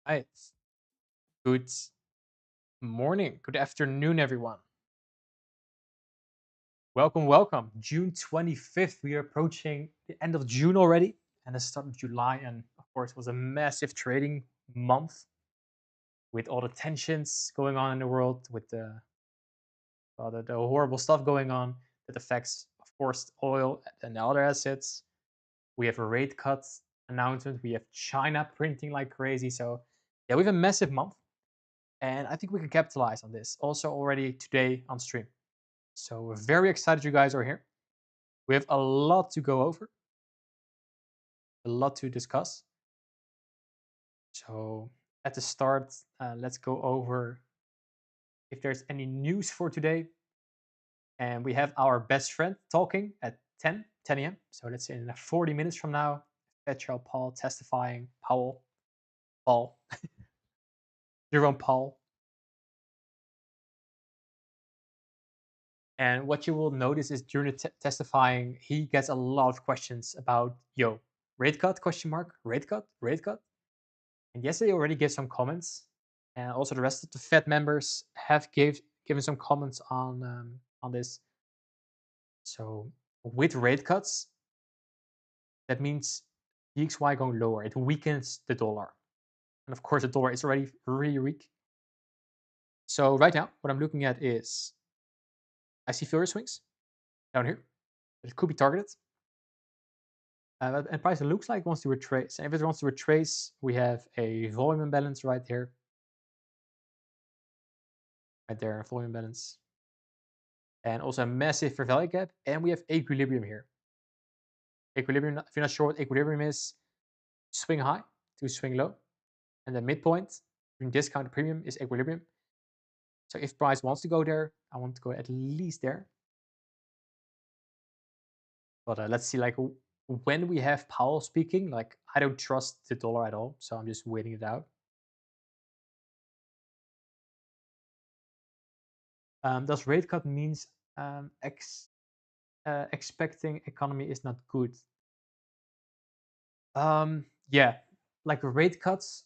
Right. Good morning. Good afternoon, everyone. Welcome, welcome. June 25th. We are approaching the end of June already and the start of July. And of course, it was a massive trading month with all the tensions going on in the world, with the horrible stuff going on that affects, of course, oil and other assets. We have a rate cut announcement. We have China printing like crazy. So, yeah, we have a massive month. And I think we can capitalize on this also already today on stream. So we're very excited you guys are here. We have a lot to go over, a lot to discuss. So at the start, let's go over if there's any news for today. And we have our best friend talking at 10 a.m. So that's in 40 minutes from now. Petra Paul testifying, Paul, Jerome Paul. And what you will notice is during the testifying, he gets a lot of questions about, rate cut, question mark, rate cut, rate cut. And yesterday already gave some comments, and also the rest of the Fed members have given some comments on this. So with rate cuts, that means DXY going lower. It weakens the dollar, and of course the dollar is already really weak. So right now, what I'm looking at is I see failure swings down here. It could be targeted. And price looks like it wants to retrace. And if it wants to retrace, we have a volume imbalance right here. Right there, a volume imbalance. And also a massive fair value gap. And we have equilibrium here. Equilibrium, if you're not sure what equilibrium is, swing high to swing low. And the midpoint between discount and premium is equilibrium. So if price wants to go there, I want to go at least there. But let's see, like when we have Powell speaking, like I don't trust the dollar at all. So I'm just waiting it out. Does rate cut means expecting economy is not good? Yeah, like rate cuts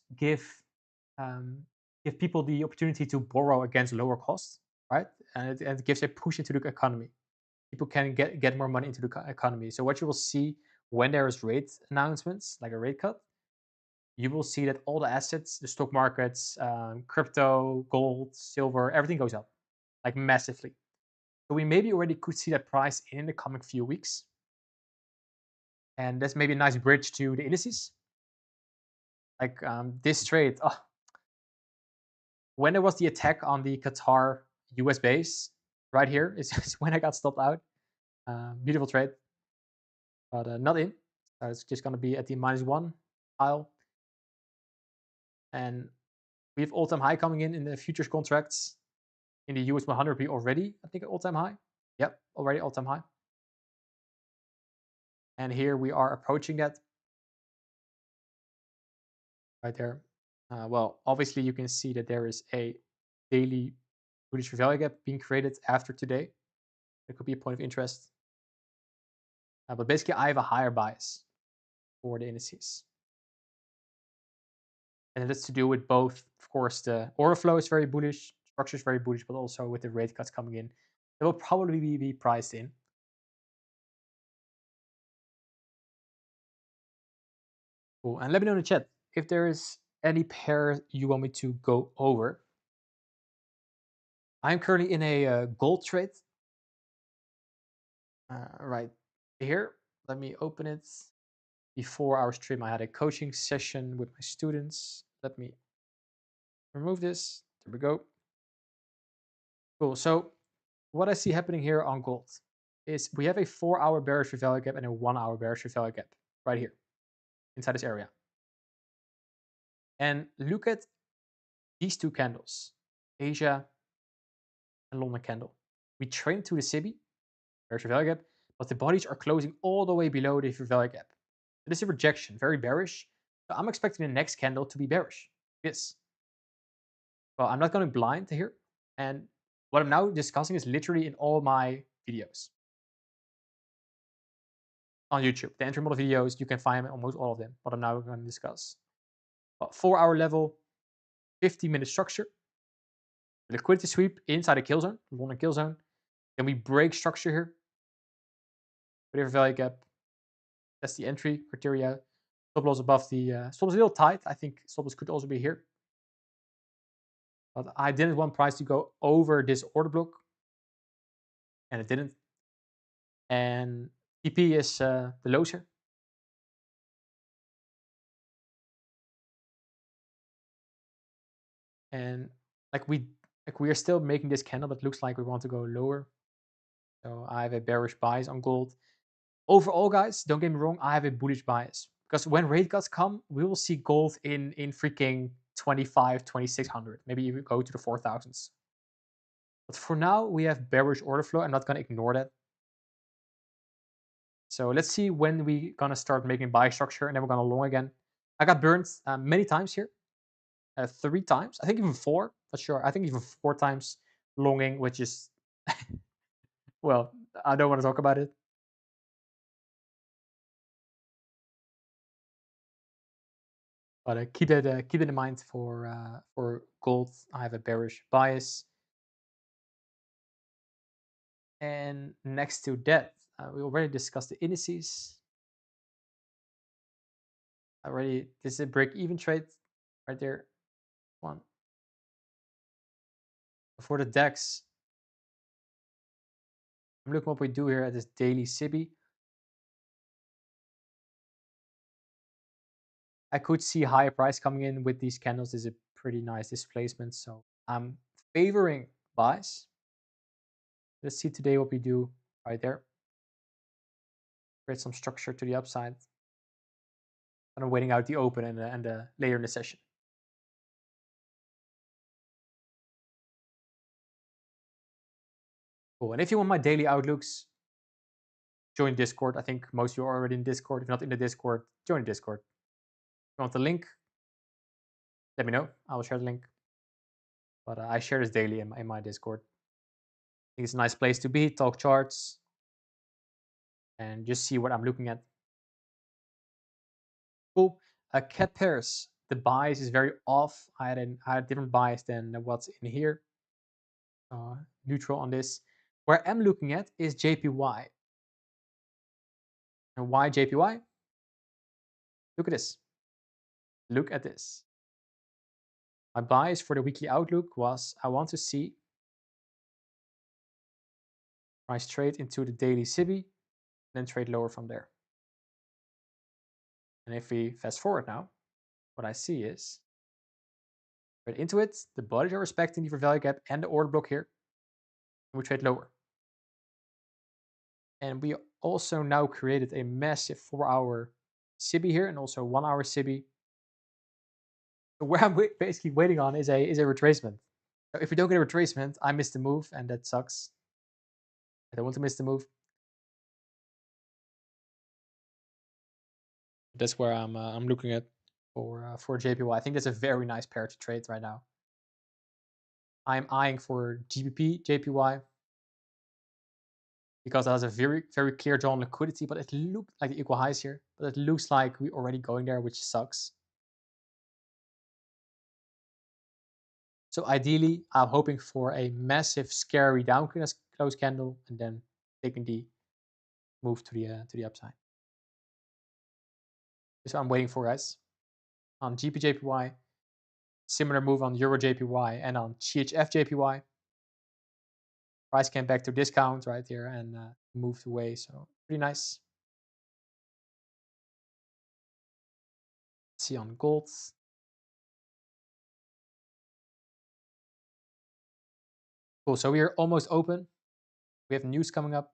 um, give people the opportunity to borrow against lower costs, right? And it gives a push into the economy. People can get more money into the economy. So what you will see when there is rate announcements, like a rate cut, you will see that all the assets, the stock markets, crypto, gold, silver, everything goes up, like massively. So we maybe already could see that price in the coming few weeks. And that's maybe a nice bridge to the indices. Like this trade, when there was the attack on the Qatar US base, right here is when I got stopped out. Beautiful trade, but not in. So it's just going to be at the -1 pile. And we have all-time high coming in the futures contracts. In the US 100, we already, I think, all-time high. Yep, already all-time high. And here we are approaching that right there. Well, obviously you can see that there is a daily bullish value gap being created after today. That could be a point of interest. But basically, I have a higher bias for the indices. And that's to do with both, of course, the order flow is very bullish, structure is very bullish, but also with the rate cuts coming in, it will probably be priced in. Cool. And let me know in the chat if there is any pair you want me to go over. I'm currently in a gold trade. Right here. Let me open it. Before our stream, I had a coaching session with my students. Let me remove this. There we go. Cool. So what I see happening here on gold is we have a 4-hour bearish value gap and a 1-hour bearish value gap right here inside this area. And look at these two candles, Asia and London candle. We trained to the SIBI, bearish value gap, but the bodies are closing all the way below the value gap. This is a rejection, very bearish. So I'm expecting the next candle to be bearish. Yes. Well, I'm not going blind here. And what I'm now discussing is literally in all my videos on YouTube. The entry model videos, you can find almost all of them, but I'm now going to discuss. 4-hour level, 50-minute structure. Liquidity sweep inside a kill zone, London kill zone. Then we break structure here. Whatever value gap. That's the entry criteria. Stop loss above the stop loss a little tight. I think stop loss could also be here. But I didn't want price to go over this order block. And it didn't. And TP is the lows here. And we are still making this candle, but looks like we want to go lower. So I have a bearish bias on gold. Overall, guys, don't get me wrong, I have a bullish bias. Because when rate cuts come, we will see gold in freaking 25, 2600. Maybe even go to the 4000s. But for now, we have bearish order flow. I'm not going to ignore that. So let's see when we going to start making buy structure, and then we're going to long again. I got burned many times here. 3 times. I think even 4. Not sure. I think even 4 times longing, which is... well, I don't want to talk about it. But keep it in mind for gold. I have a bearish bias. And next to that, we already discussed the indices. This is a break-even trade right there. One. For the DAX, I'm looking what we do here at this daily SIBI. I could see higher price coming in with these candles. This is a pretty nice displacement, so I'm favoring buys. Let's see today what we do right there. Create some structure to the upside. And I'm waiting out the open and later in the session. Cool. And if you want my daily outlooks, join Discord. I think most of you are already in Discord. If not in the Discord, join Discord. If you want the link, let me know. I will share the link. But I share this daily in my Discord. I think it's a nice place to be, talk charts, and just see what I'm looking at. Cool. Cat pairs. The bias is very off. I had a different bias than what's in here. Neutral on this. Where I'm looking at is JPY. And why JPY? Look at this. Look at this. My bias for the weekly outlook was I want to see price trade into the daily SIBI, then trade lower from there. And if we fast forward now, what I see is trade into it, the bodies are respecting the value gap and the order block here, and we trade lower. And we also now created a massive 4-hour SIBI here and also 1-hour SIBI. So where I'm basically waiting on is a retracement. So if we don't get a retracement, I missed the move, and that sucks. I don't want to miss the move. That's where I'm looking at for JPY. I think that's a very nice pair to trade right now. I'm eyeing for GBP, JPY, because it has a very, very clear drawn liquidity, but it looked like the equal highs here. But it looks like we're already going there, which sucks. So ideally, I'm hoping for a massive, scary down close candle, and then taking the move to the upside. So I'm waiting for, guys. On GP JPY, similar move on Euro JPY and on CHF JPY. Price came back to discount right here and moved away. So pretty nice. Let's see on gold. Cool. So we are almost open. We have news coming up.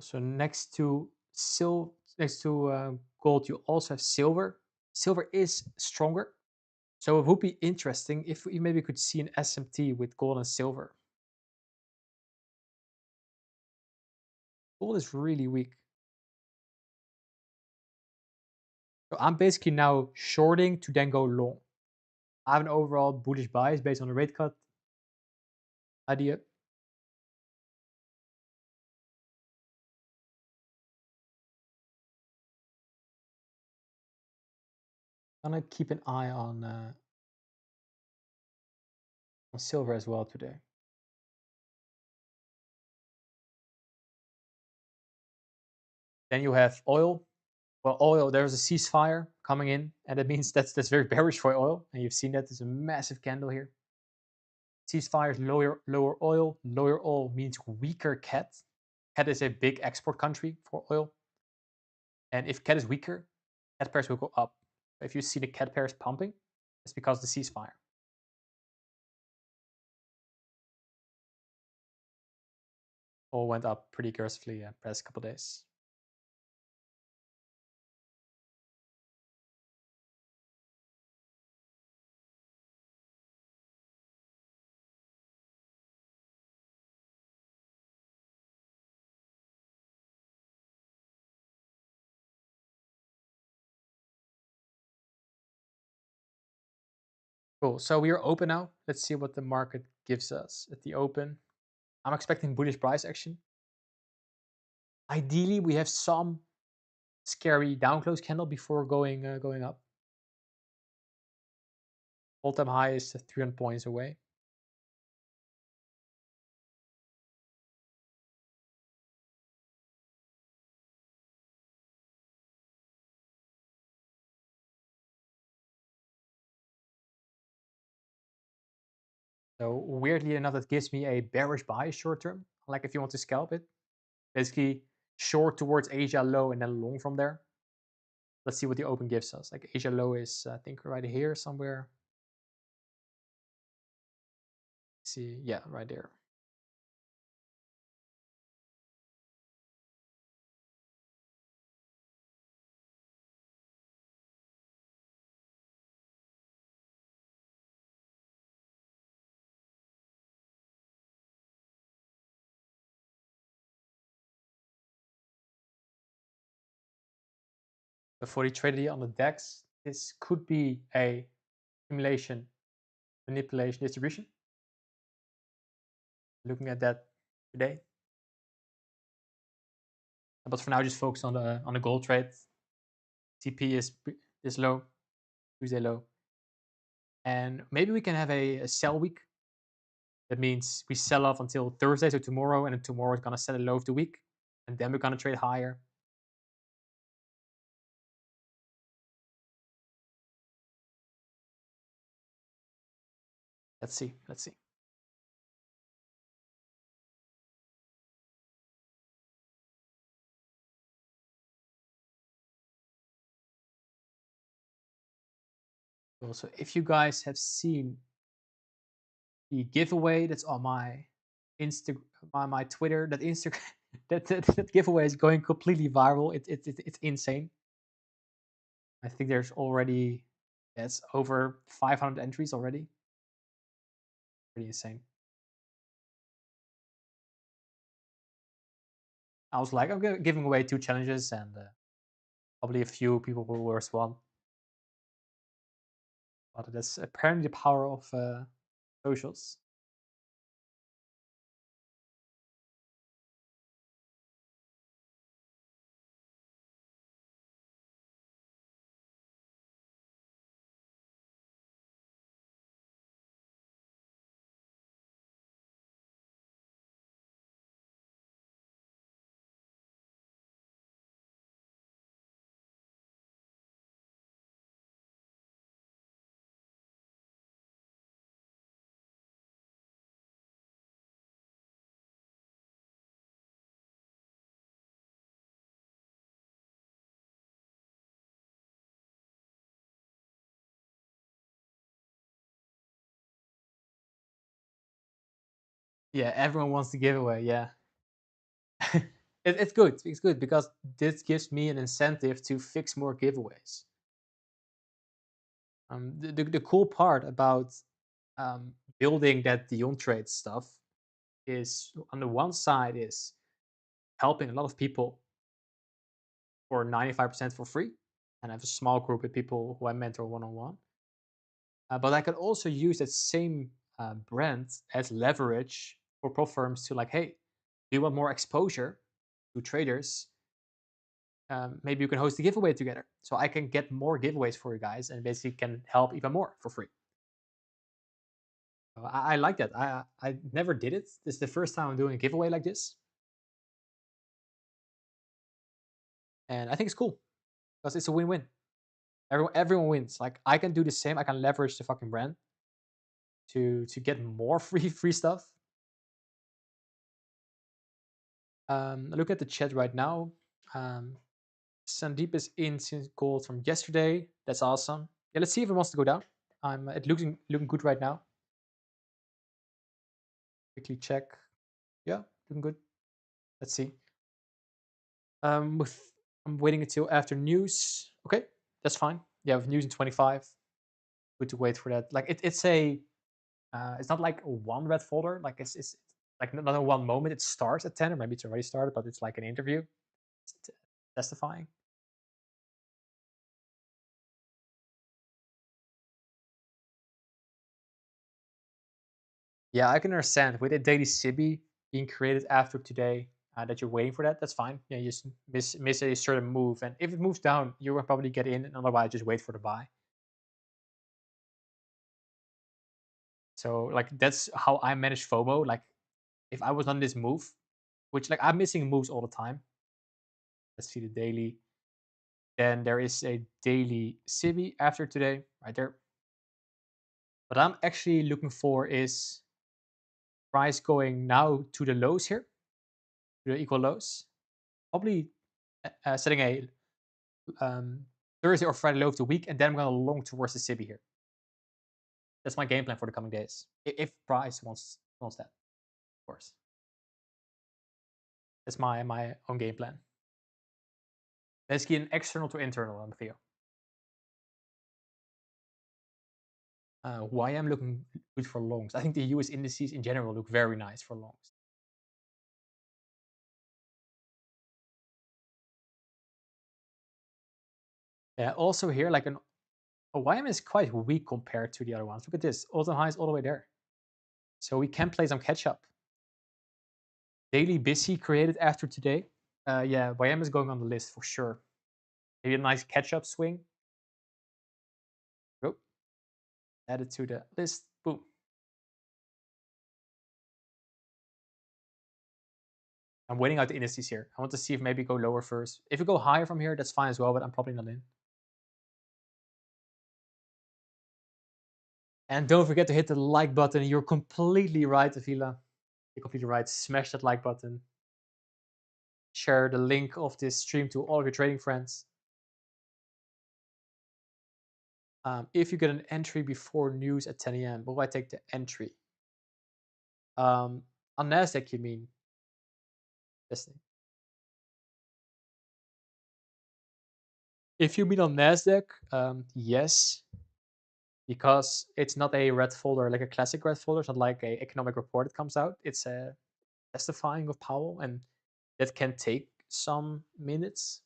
So next to gold, you also have silver. Silver is stronger, so it would be interesting if we maybe could see an SMT with gold and silver. Gold is really weak. So I'm basically now shorting to then go long. I have an overall bullish bias based on the rate cut idea. I'm gonna keep an eye on silver as well today. Then you have oil. Well, oil, there's a ceasefire coming in, and that means that's very bearish for oil. And you've seen that there's a massive candle here. Ceasefires lower oil. Lower oil means weaker CAD. CAD is a big export country for oil. And if CAD is weaker, CAD pairs will go up. If you see the CAD pairs pumping, it's because of the ceasefire. Oil went up pretty aggressively past couple days. Cool. So we are open now. Let's see what the market gives us at the open. I'm expecting bullish price action. Ideally, we have some scary down close candle before going up. All-time high is 300 points away. So weirdly enough, that gives me a bearish buy short term. Like if you want to scalp it, basically short towards Asia low and then long from there. Let's see what the open gives us. Like Asia low is I think right here somewhere. Let's see, yeah, right there. Before the traded on the DEX, this could be a simulation, manipulation, distribution. Looking at that today. But for now, just focus on the gold trade. TP is low, Tuesday low, and maybe we can have a sell week. That means we sell off until Thursday, so tomorrow, and then tomorrow is gonna set a low of the week, and then we're gonna trade higher. Let's see. Let's see. Also, if you guys have seen the giveaway that's on my Instagram, my Twitter, that Instagram, that giveaway is going completely viral. It's insane. I think there's already it's over 500 entries already. Pretty insane. I was like, I'm giving away 2 challenges, and probably a few people will respond. But that's apparently the power of socials. Yeah, everyone wants the giveaway. Yeah. It's good. It's good because this gives me an incentive to fix more giveaways. The cool part about building that Dion Trades stuff is on the one side is helping a lot of people for 95% for free, and I have a small group of people who I mentor one on one. But I can also use that same brand as leverage for pro firms to like, hey, do you want more exposure to traders? Maybe you can host a giveaway together, so I can get more giveaways for you guys, and basically can help even more for free. I like that. I never did it. This is the first time I'm doing a giveaway like this, and I think it's cool because it's a win-win. Everyone wins. Like I can do the same. I can leverage the fucking brand to get more free stuff. Look at the chat right now. Um, Sandeep is in since gold from yesterday. That's awesome. Yeah, let's see if it wants to go down. It looking good right now. Quickly check. Yeah, looking good. Let's see. With I'm waiting until after news. Okay, that's fine. Yeah, with news in 25. Good to wait for that. Like it's a it's not like one red folder. Like it's like not in one moment. It starts at 10, or maybe it's already started, but it's like an interview. It's testifying. Yeah, I can understand with a daily Sibi being created after today that you're waiting for that. That's fine. Yeah, you just miss a certain move, and if it moves down, you will probably get in, and otherwise just wait for the buy. So like that's how I manage FOMO. Like if I was on this move, which like I'm missing moves all the time. Let's see the daily. Then there is a daily Sibi after today, right there. What I'm actually looking for is price going now to the lows here, to the equal lows. Probably setting a um, Thursday or Friday low of the week, and then I'm going to long towards the Sibi here. That's my game plan for the coming days. If price wants that, of course. That's my own game plan. Basically, an external to internal on Theo. Why I'm looking good for longs. I think the US indices in general look very nice for longs. Yeah, also here, like an YM is quite weak compared to the other ones. Look at this, all-time highs all the way there. So we can play some catch up. Daily busy created after today. Yeah, YM is going on the list for sure. Maybe a nice catch up swing. Go. Add it to the list. Boom. I'm waiting out the indices here. I want to see if maybe go lower first. If we go higher from here, that's fine as well, but I'm probably not in. And don't forget to hit the like button. You're completely right, Avila. You're completely right. Smash that like button. Share the link of this stream to all of your trading friends. If you get an entry before news at 10 a.m., will I take the entry? On NASDAQ, you mean? Listening. If you mean on NASDAQ, yes, because it's not a red folder like a classic red folder. It's not like a economic report that comes out. It's a testifying of Powell, and that can take some minutes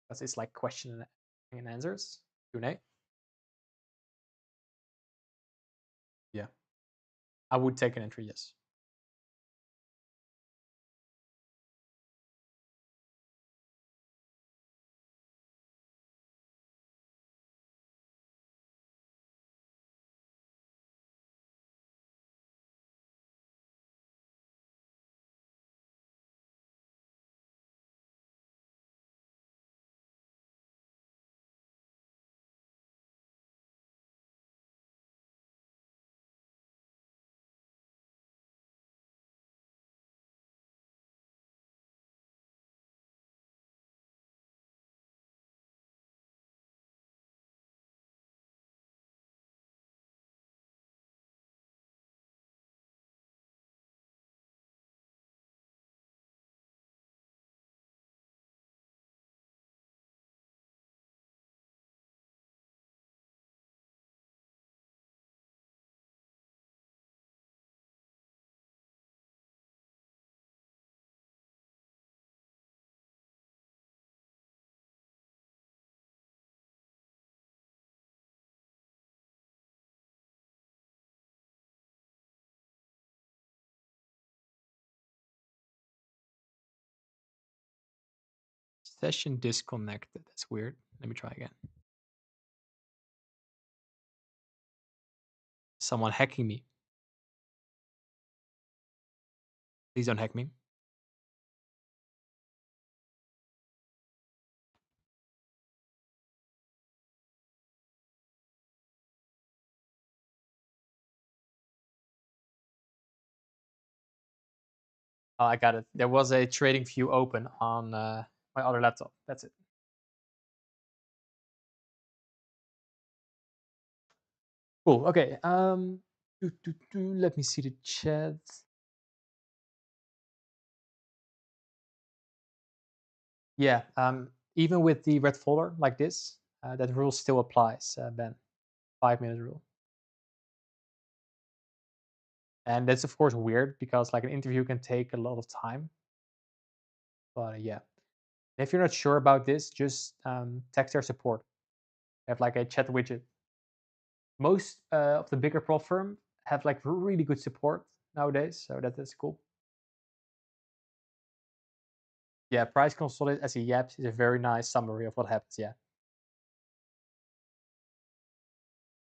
because it's like question and answers, Q&A. Yeah, I would take an entry, yes. Session disconnected. That's weird. Let me try again. Someone hacking me. Please don't hack me. Oh, I got it. There was a trading view open on my other laptop. That's it. Cool. Okay. Let me see the chat. Yeah. Even with the red folder like this, that rule still applies, Ben. 5 minute rule. And that's of course weird because like an interview can take a lot of time. But yeah, if you're not sure about this, just text their support. They have like a chat widget. Most of the bigger prop firm have like really good support nowadays, so that is cool. Yeah, price consolidate as a YAPS is a very nice summary of what happens. Yeah,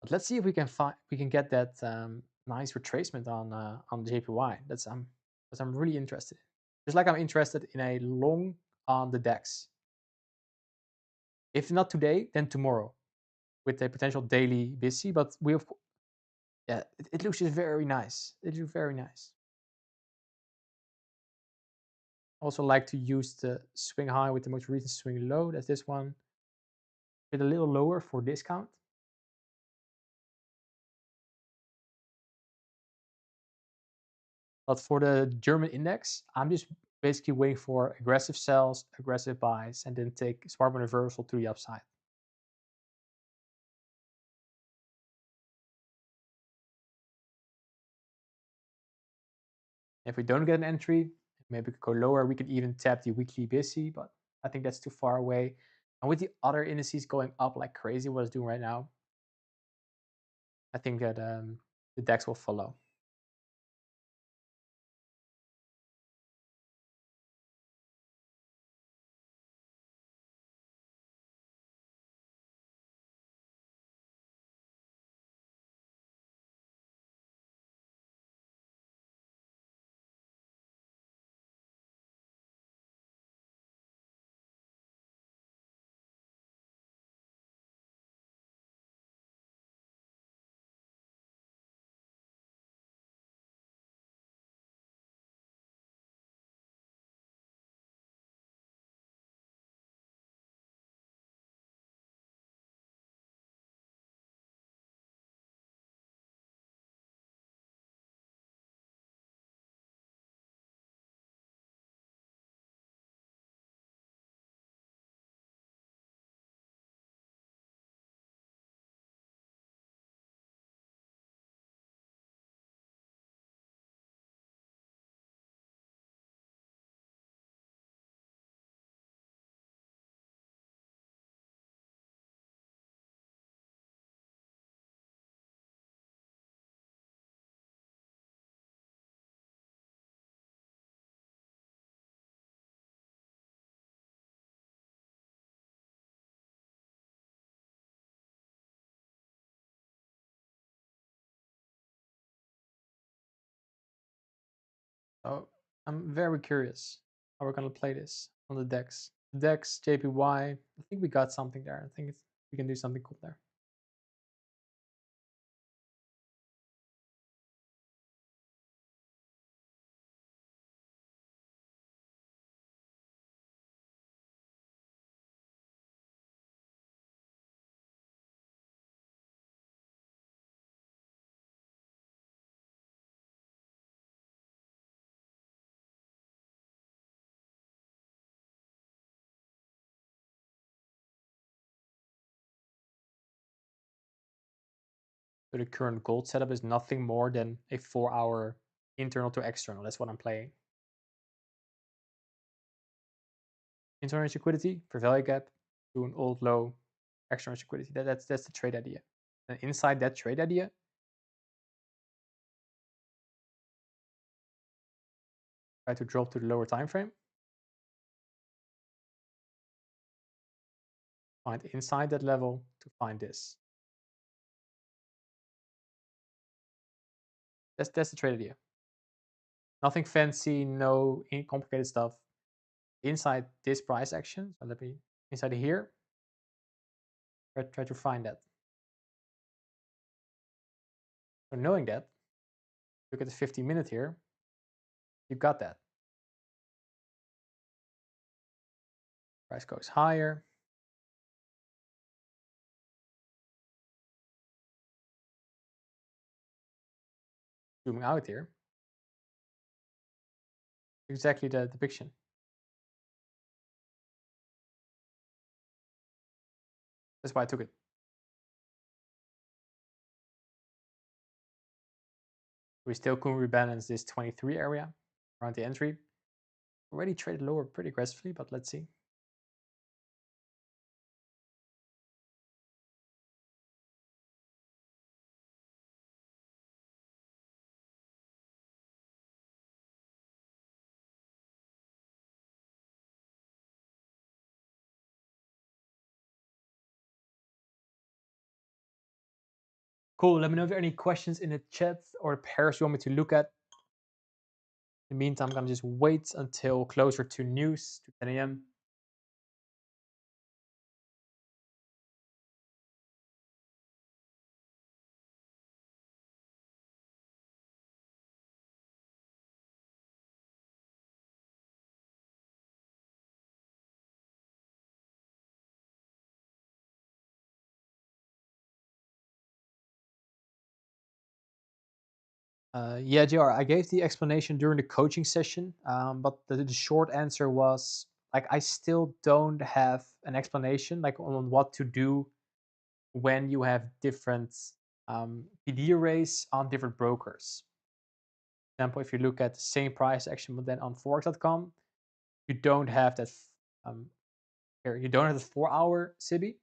but let's see if we can get that nice retracement on JPY. That's I'm really interested in. Just like I'm interested in a long on the DEX. If not today, then tomorrow, with a potential daily busy. But yeah, it looks just very nice. It looks very nice. Also like to use the swing high with the most recent swing low. That's this one. Get a little lower for discount. But for the German index, I'm just basically waiting for aggressive sells, aggressive buys, and then take smart reversal to the upside. If we don't get an entry, maybe we could go lower. We could even tap the weekly busy, but I think that's too far away. And with the other indices going up like crazy, what it's doing right now, I think that the DEX will follow. So I'm very curious how we're gonna play this on the DEX. DEX, JPY, I think we got something there. I think we can do something cool there. So the current gold setup is nothing more than a 4-hour internal to external. That's what I'm playing. Internal liquidity for value gap to an old low, external liquidity. That's the trade idea. And inside that trade idea, try to drop to the lower time frame. find inside that level to find this. That's the trade idea. Nothing fancy, no complicated stuff. Inside this price action, so let me inside here, try to find that. So knowing that, look at the 15-minute here, you got that. Price goes higher. Zooming out here. Exactly the depiction. That's why I took it. We still couldn't rebalance this 23 area around the entry. Already traded lower pretty aggressively, but let's see. Cool. Let me know if there are any questions in the chat or pairs you want me to look at. In the meantime, I'm going to just wait until closer to news, to 10 a.m. Yeah, JR, I gave the explanation during the coaching session, but the short answer was like I still don't have an explanation like on what to do when you have different PD arrays on different brokers. For example, if you look at the same price action but then on Forex.com, you don't have that here. You don't have the 4-hour SIBI,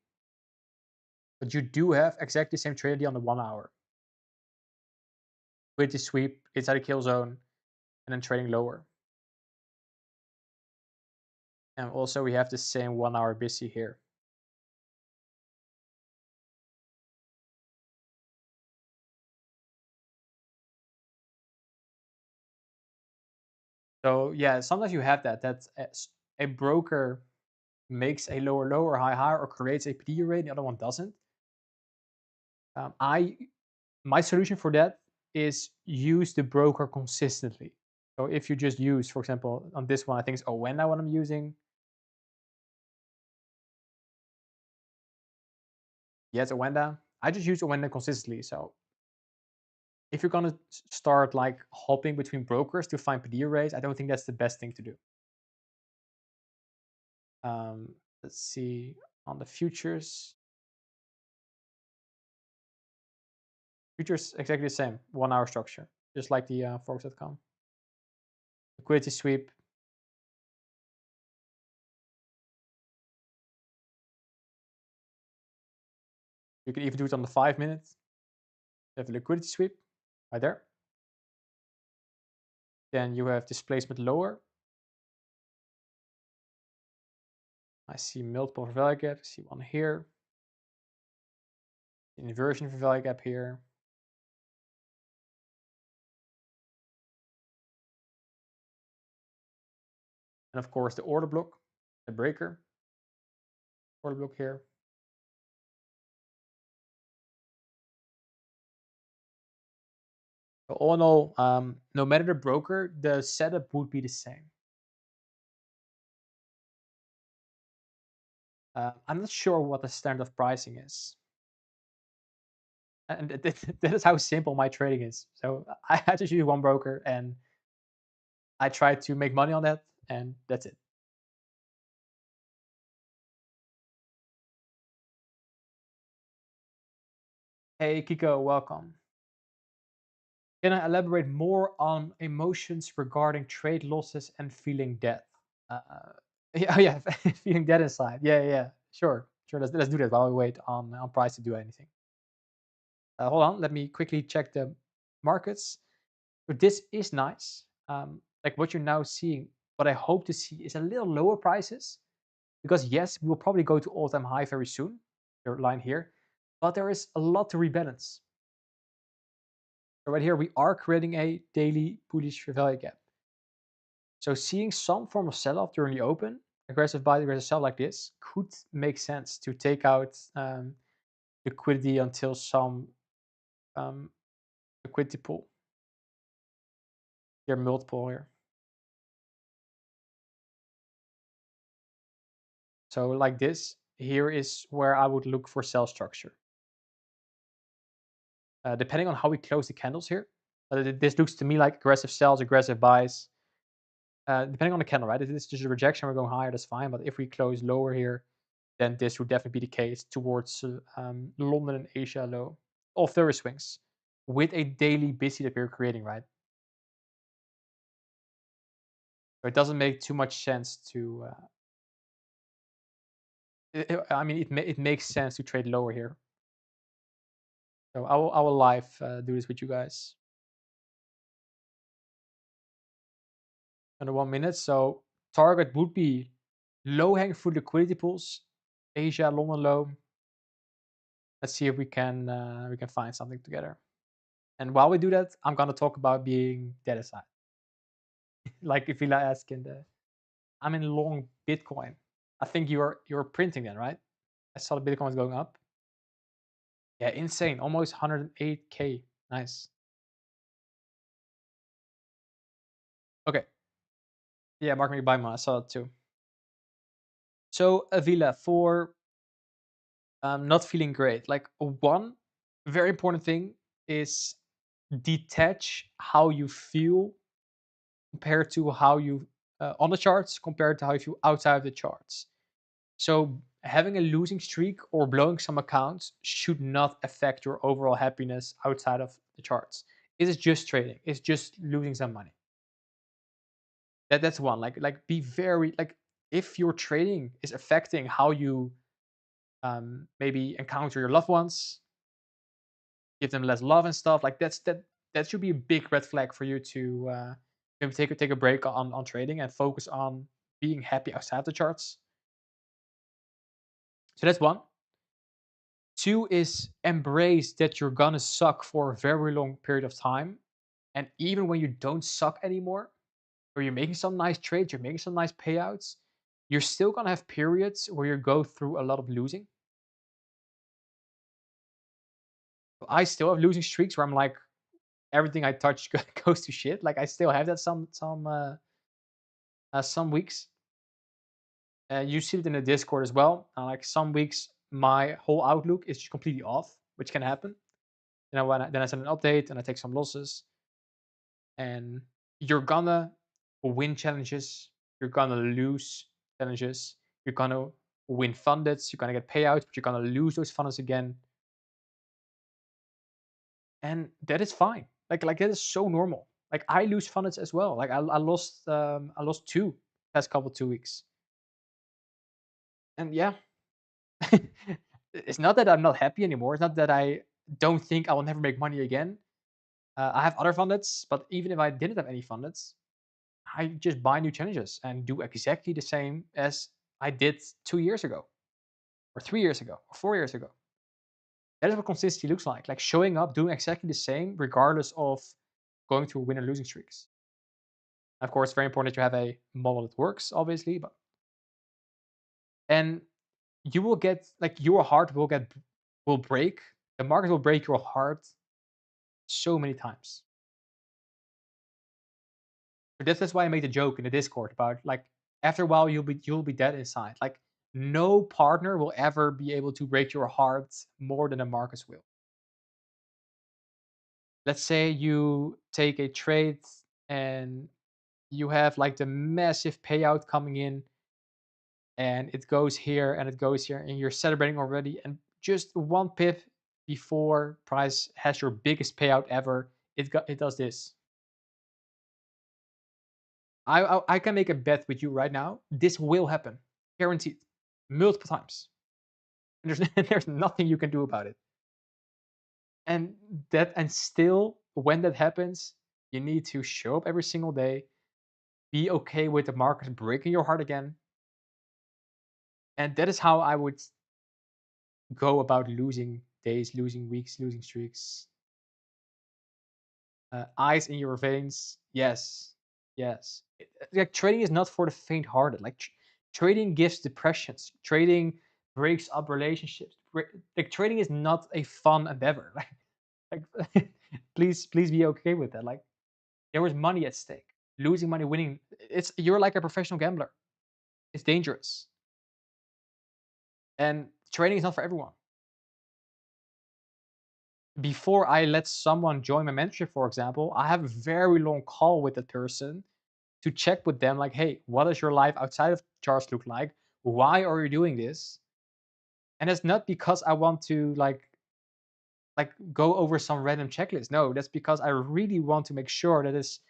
but you do have exactly the same trade idea on the 1-hour. With the sweep inside the kill zone and then trading lower. And also we have the same 1-hour BISI here. So yeah, sometimes you have that a broker makes a lower low or high high or creates a PD array, the other one doesn't. My solution for that is use the broker consistently. So if you just use, for example, on this one, I think it's Owenda what I'm using. Yes, Owenda. I just use Owenda consistently. So if you're gonna start like hopping between brokers to find PD arrays, I don't think that's the best thing to do. Let's see on the futures. Futures exactly the same, 1-hour structure, just like the Forex.com. Liquidity sweep. You can even do it on the 5 minutes. You have the liquidity sweep right there. Then you have displacement lower. I see multiple for value gap. I see one here. Inversion for value gap here. And of course the order block, the breaker. Order block here. So all in all, no matter the broker, the setup would be the same. I'm not sure what the standard of pricing is. And that is how simple my trading is. So I just use one broker and I try to make money on that, and that's it. Hey Kiko, welcome. Can I elaborate more on emotions regarding trade losses and feeling death? Yeah, yeah, feeling dead inside. Yeah, yeah, sure, sure. Let's do that while we wait on price to do anything. Hold on, let me quickly check the markets. So this is nice. Like what you're now seeing, what I hope to see is a little lower prices Because yes, we will probably go to all-time high very soon, your line here, but there is a lot to rebalance. So right here, we are creating a daily bullish value gap. So seeing some form of sell-off during the open, aggressive buy, aggressive sell like this, could make sense to take out liquidity until some um, liquidity pool. Here, multiple here. So like this, here is where I would look for sell structure. Depending on how we close the candles here, this looks to me like aggressive sells, aggressive buys. Depending on the candle, right? If this is just a rejection, we're going higher, that's fine. But if we close lower here, then this would definitely be the case towards London and Asia low. All further swings with a daily busy that we're creating, right? So it doesn't make too much sense to. I mean, it makes sense to trade lower here. So I will live do this with you guys under 1 minute. So target would be low hanging fruit liquidity pools, Asia, London low. Let's see if we can find something together. And while we do that, I'm gonna talk about being dead aside. Like if you ask in the, I'm in long Bitcoin. I think you're printing then, right? I saw the Bitcoin is going up. Yeah, insane, almost 108K. Nice. Okay. Yeah, mark me by my. I saw it too. So Avila for not feeling great. Like one very important thing is detach how you feel compared to how you on the charts compared to how you feel outside of the charts. So having a losing streak or blowing some accounts should not affect your overall happiness outside of the charts. It is just trading. It's just losing some money. That's one. Like be very like if your trading is affecting how you maybe encounter your loved ones, give them less love and stuff. Like that should be a big red flag for you to maybe take a break on trading and focus on being happy outside the charts. So that's one. Two is embrace that you're gonna suck for a very long period of time. And even when you don't suck anymore, or you're making some nice trades, you're making some nice payouts, you're still gonna have periods where you go through a lot of losing. I still have losing streaks where I'm like, everything I touch goes to shit. Like I still have that some weeks. You see it in the Discord as well. Like some weeks, my whole outlook is just completely off, which can happen. Then I send an update and I take some losses. And you're gonna win challenges. You're gonna lose challenges. You're gonna win fundeds. You're gonna get payouts, but you're gonna lose those fundeds again. And that is fine. Like that is so normal. Like I lose fundeds as well. Like I lost two past couple 2 weeks. And yeah, it's not that I'm not happy anymore. It's not that I don't think I will never make money again. I have other fundeds, but even if I didn't have any fundeds, I just buy new challenges and do exactly the same as I did 2 years ago, or 3 years ago, or 4 years ago. That is what consistency looks like showing up, doing exactly the same, regardless of going through win or losing streaks. Of course, it's very important that you have a model that works, obviously, but and you will get like your heart will break. The market will break your heart so many times. But that's why I made a joke in the Discord about like after a while you'll be dead inside. Like no partner will ever be able to break your heart more than the markets will. Let's say you take a trade and you have like the massive payout coming in and it goes here and it goes here and you're celebrating already and just one pip before price has your biggest payout ever, it does this. I can make a bet with you right now. This will happen, guaranteed, multiple times. And there's there's nothing you can do about it. And still, when that happens, you need to show up every single day. Be okay with the market breaking your heart again. And that is how I would go about losing days, losing weeks, losing streaks. Ice in your veins, yes, yes. Like trading is not for the faint-hearted. Like trading gives depressions. Trading breaks up relationships. Like trading is not a fun endeavor. Like please be okay with that. Like there was money at stake. Losing money, winning. You're like a professional gambler. It's dangerous. And trading is not for everyone. Before I let someone join my mentorship, for example, I have a very long call with the person to check with them, like, hey, what does your life outside of charts look like? Why are you doing this? And it's not because I want to like go over some random checklist. No, that's because I really want to make sure that it's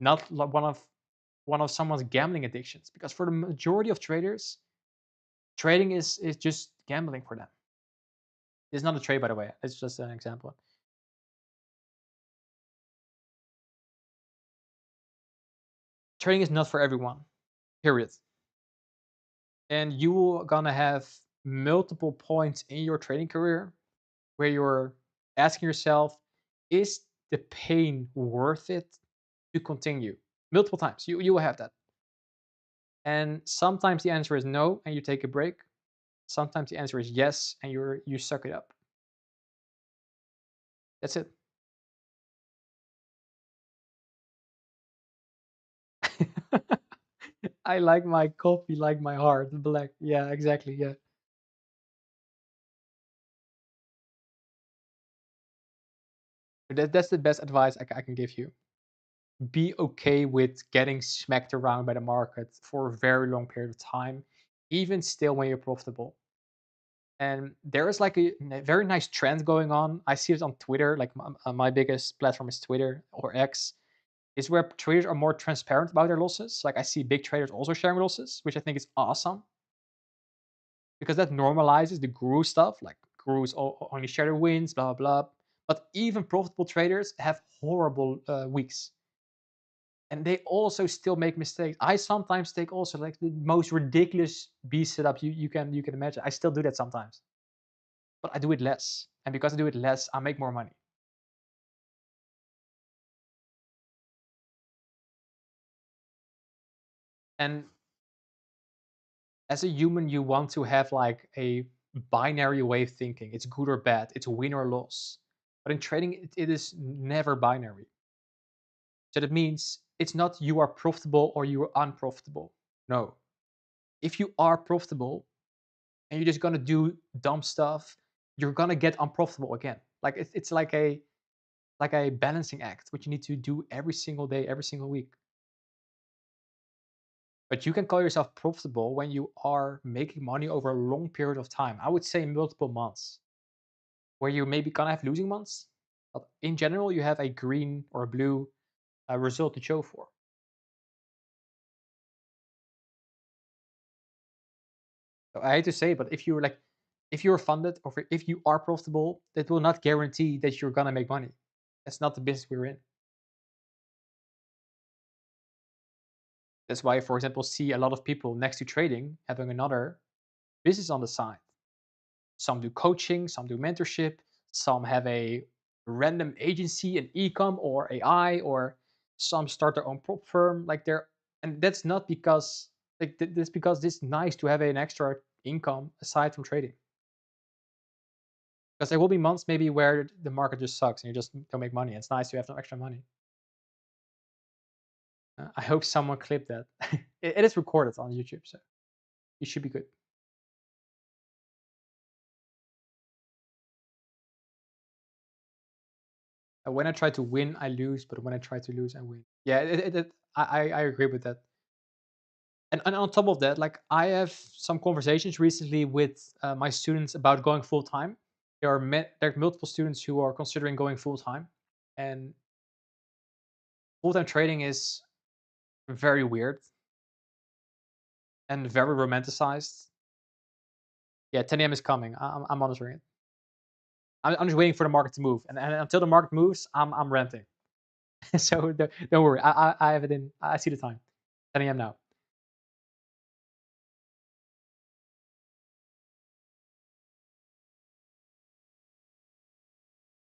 not one of someone's gambling addictions. Because for the majority of traders, trading is just gambling for them. It's not a trade, by the way. It's just an example. Trading is not for everyone. Period. And you're gonna have multiple points in your trading career where you're asking yourself, is the pain worth it to continue? Multiple times. You will have that. And sometimes the answer is no and you take a break. Sometimes the answer is yes and you suck it up. That's it. I like my coffee like my heart, black. Yeah, exactly. Yeah. That's the best advice I can give you. Be okay with getting smacked around by the market for a very long period of time, even still when you're profitable. And there is like a very nice trend going on. I see it on Twitter. Like my biggest platform is Twitter or X. Is where traders are more transparent about their losses. Like I see big traders also sharing losses, which I think is awesome because that normalizes the guru stuff. Like gurus only share their wins, blah blah blah. But even profitable traders have horrible weeks, and they also still make mistakes. I sometimes take also like the most ridiculous B setup you can imagine. I still do that sometimes, but I do it less, and because I do it less, I make more money. And as a human, you want to have like a binary way of thinking. It's good or bad. It's win or loss. But in trading, it is never binary. So that means it's not you are profitable or you are unprofitable. No. If you are profitable and you're just gonna do dumb stuff, you're gonna get unprofitable again. Like it's like a balancing act, which you need to do every single day, every single week. But you can call yourself profitable when you are making money over a long period of time. I would say multiple months, where you maybe gonna have losing months, but in general, you have a green or a blue result to show for. So I hate to say, but if you're funded or if you are profitable, that will not guarantee that you're gonna make money. That's not the business we're in. That's why, for example, see a lot of people next to trading having another business on the side. Some do coaching, some do mentorship, some have a random agency, an ecom or AI, or some start their own prop firm. And that's not because that's because it's nice to have an extra income aside from trading. Because there will be months maybe where the market just sucks and you just don't make money. It's nice to have some extra money. I hope someone clipped that. It is recorded on YouTube, so you should be good. When I try to win, I lose, but when I try to lose, I win. Yeah, I agree with that. And on top of that, like I have some conversations recently with my students about going full time. There are multiple students who are considering going full time, and full time trading is very weird and very romanticized. Yeah, 10 a.m. is coming. I'm monitoring it. I'm just waiting for the market to move, and until the market moves, I'm renting. So don't worry. I have it in. I see the time. 10 a.m. now.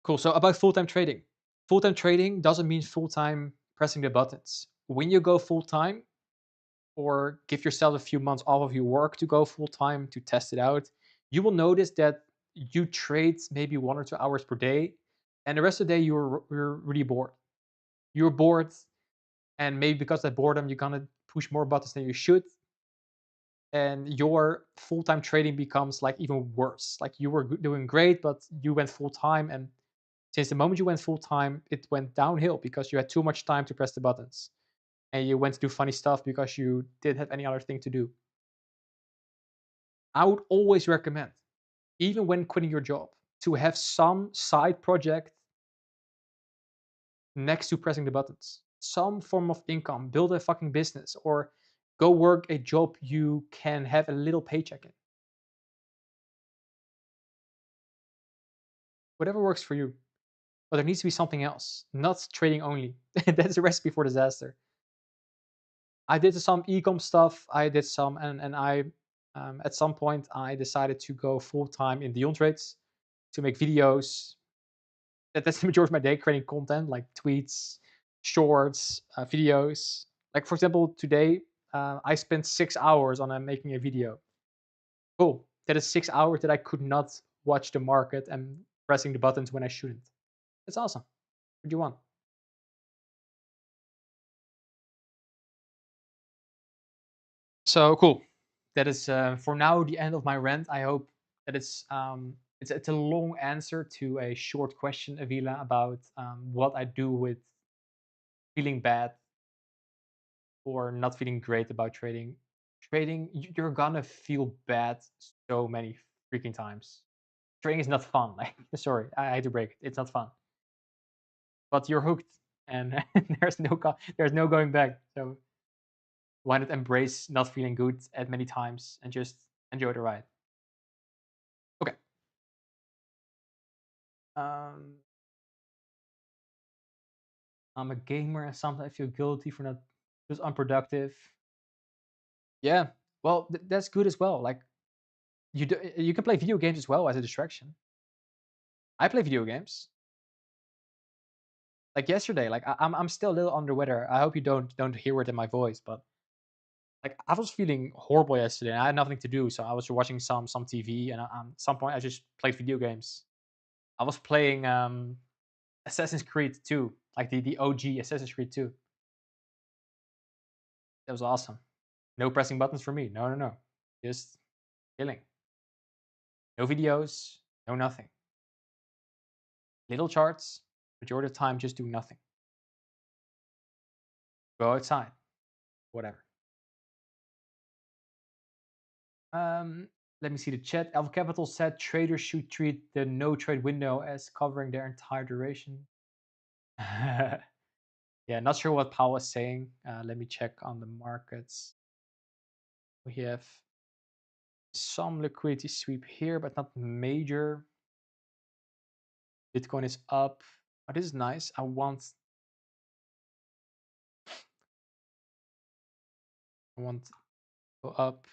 Cool. So about full-time trading. Full-time trading doesn't mean full-time pressing the buttons. When you go full-time or give yourself a few months off of your work to go full-time to test it out, you will notice that you trade maybe 1 or 2 hours per day, and the rest of the day you're really bored. You're bored, and maybe because of that boredom, you're gonna push more buttons than you should, and your full-time trading becomes like even worse. Like you were doing great, but you went full-time, and since the moment you went full-time, it went downhill because you had too much time to press the buttons. And you went to do funny stuff because you didn't have any other thing to do. I would always recommend, even when quitting your job, to have some side project next to pressing the buttons. Some form of income, build a fucking business, or go work a job you can have a little paycheck in. Whatever works for you. But there needs to be something else, not trading only. That's a recipe for disaster. I did some e-com stuff. I did some, and I at some point I decided to go full time in Dion Trades to make videos. That's the majority of my day, creating content like tweets, shorts, videos. Like for example, today I spent 6 hours on making a video. Cool. That is 6 hours that I could not watch the market and pressing the buttons when I shouldn't. That's awesome. What do you want? So cool. That is for now the end of my rant. I hope that it's a long answer to a short question, Avila, about what I do with feeling bad or not feeling great about trading. Trading, you're gonna feel bad so many freaking times. Trading is not fun. Like, sorry, I had to break it. It's not fun, but you're hooked, and there's no going back. So why not embrace not feeling good at many times and just enjoy the ride? Okay. Um, I'm a gamer and sometimes I feel guilty for not just unproductive. Yeah. Well, that's good as well. Like you can play video games as well as a distraction. I play video games. Like yesterday, like I'm still a little under weather. I hope you don't hear it in my voice, but like I was feeling horrible yesterday. And I had nothing to do, so I was watching some TV, and at some point I just played video games. I was playing Assassin's Creed 2, like the OG Assassin's Creed 2. That was awesome. No pressing buttons for me. No, no, no. Just chilling. No videos, no nothing. Little charts, majority of the time just do nothing. Go outside, whatever. Um, Let me see the chat. Alpha Capital said traders should treat the no trade window as covering their entire duration. Yeah, not sure what Paul was saying. Let me check on the markets. We have some liquidity sweep here, but not major. Bitcoin is up. Oh, this is nice. I want to go up.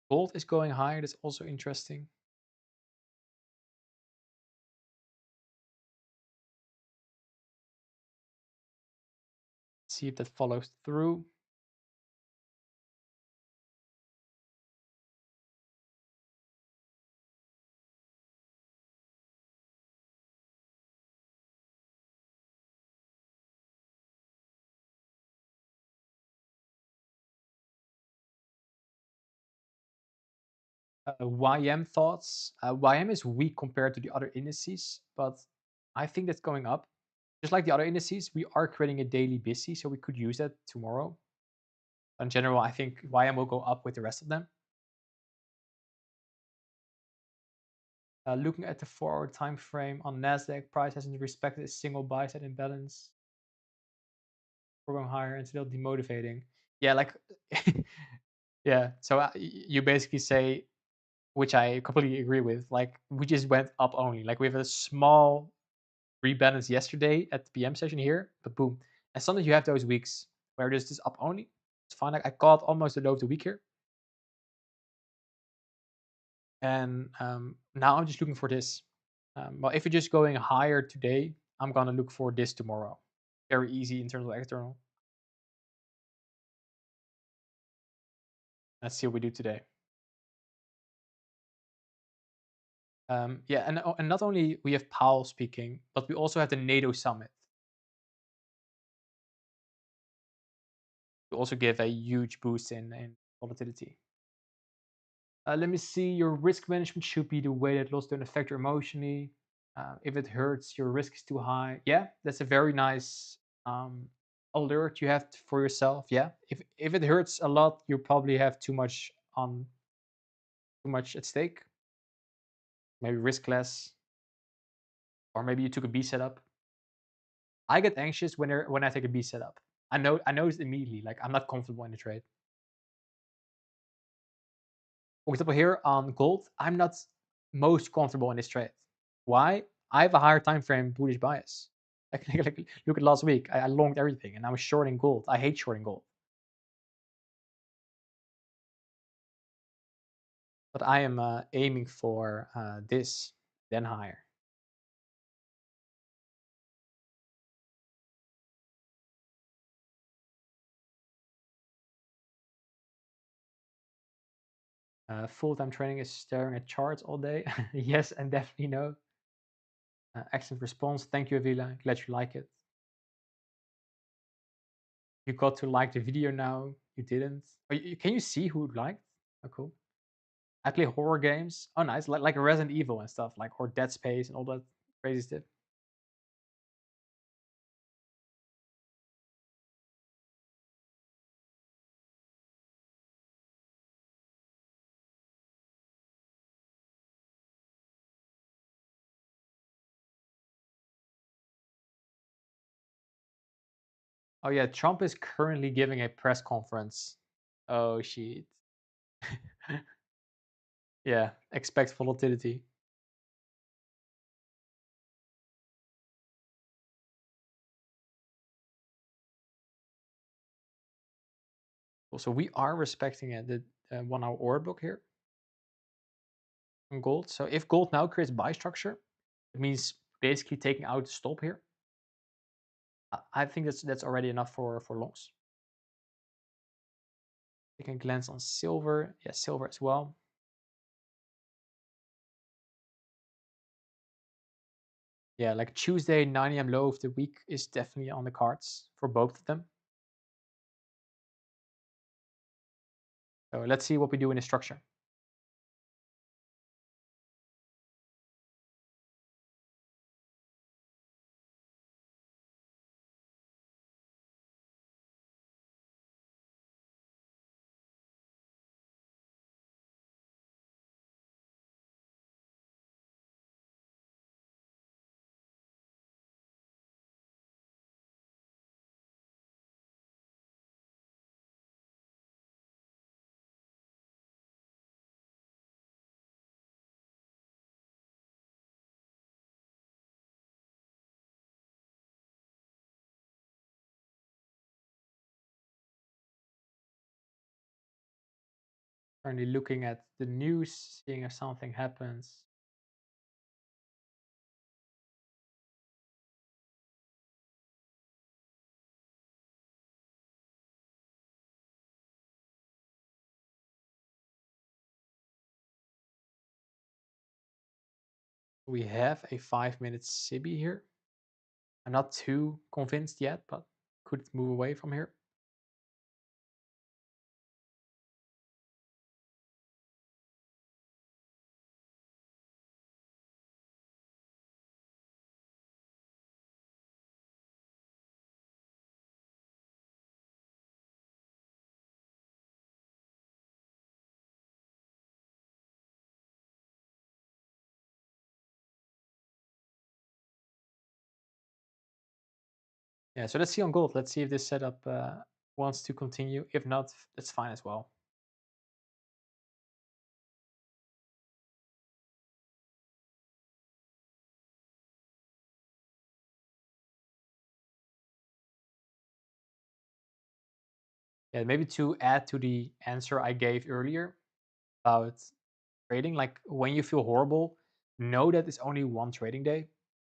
Gold is going higher. That's also interesting. See if that follows through. YM thoughts. YM is weak compared to the other indices, but I think that's going up. Just like the other indices, we are creating a daily busy, so we could use that tomorrow. In general, I think YM will go up with the rest of them. Looking at the 4-hour time frame on Nasdaq, price hasn't respected a single buy side imbalance. We're going higher and still demotivating. Yeah, like yeah. So you basically say, which I completely agree with. Like we just went up only. Like we have a small rebalance yesterday at the PM session here, but boom. And sometimes you have those weeks where there's just up only. It's fine. Like I caught almost the low of the week here, and now I'm just looking for this. But if you're just going higher today, I'm gonna look for this tomorrow. Very easy internal external. Let's see what we do today. Yeah, and not only we have Powell speaking, but we also have the NATO summit. To also give a huge boost in volatility. Let me see. Your risk management should be the way that loss don't affect you emotionally. If it hurts, your risk is too high. Yeah, that's a very nice alert you have for yourself. Yeah, if it hurts a lot, you probably have too much at stake. Maybe risk less, or maybe you took a B setup. I get anxious when I take a B setup. I notice immediately. Like I'm not comfortable in the trade. For example, here on gold, I'm not most comfortable in this trade. Why? I have a higher time frame bullish bias. Like, look at last week. I longed everything, and I was shorting gold. I hate shorting gold, but I am aiming for this, then higher. Full-time training is staring at charts all day. Yes, and definitely no. Excellent response. Thank you, Avila. Glad you like it. You got to like the video now. You didn't. Oh, can you see who liked? Oh, cool. I play horror games. Oh, nice. Like Resident Evil and stuff, like or Dead Space and all that crazy stuff. Oh yeah, Trump is currently giving a press conference. Oh shit. Yeah, expect volatility. Also, we are respecting the 1 hour order book here on gold. So if gold now creates buy structure, it means basically taking out the stop here. I think that's already enough for longs. You can glance on silver. Yeah, silver as well. Yeah, like Tuesday 9 a.m. low of the week is definitely on the cards for both of them. So let's see what we do in the structure. Currently looking at the news, seeing if something happens. We have a 5-minute SIBI here. I'm not too convinced yet, but could it move away from here? Yeah, so let's see on gold. Let's see if this setup wants to continue. If not, that's fine as well. Yeah, maybe to add to the answer I gave earlier about trading, like when you feel horrible, know that it's only one trading day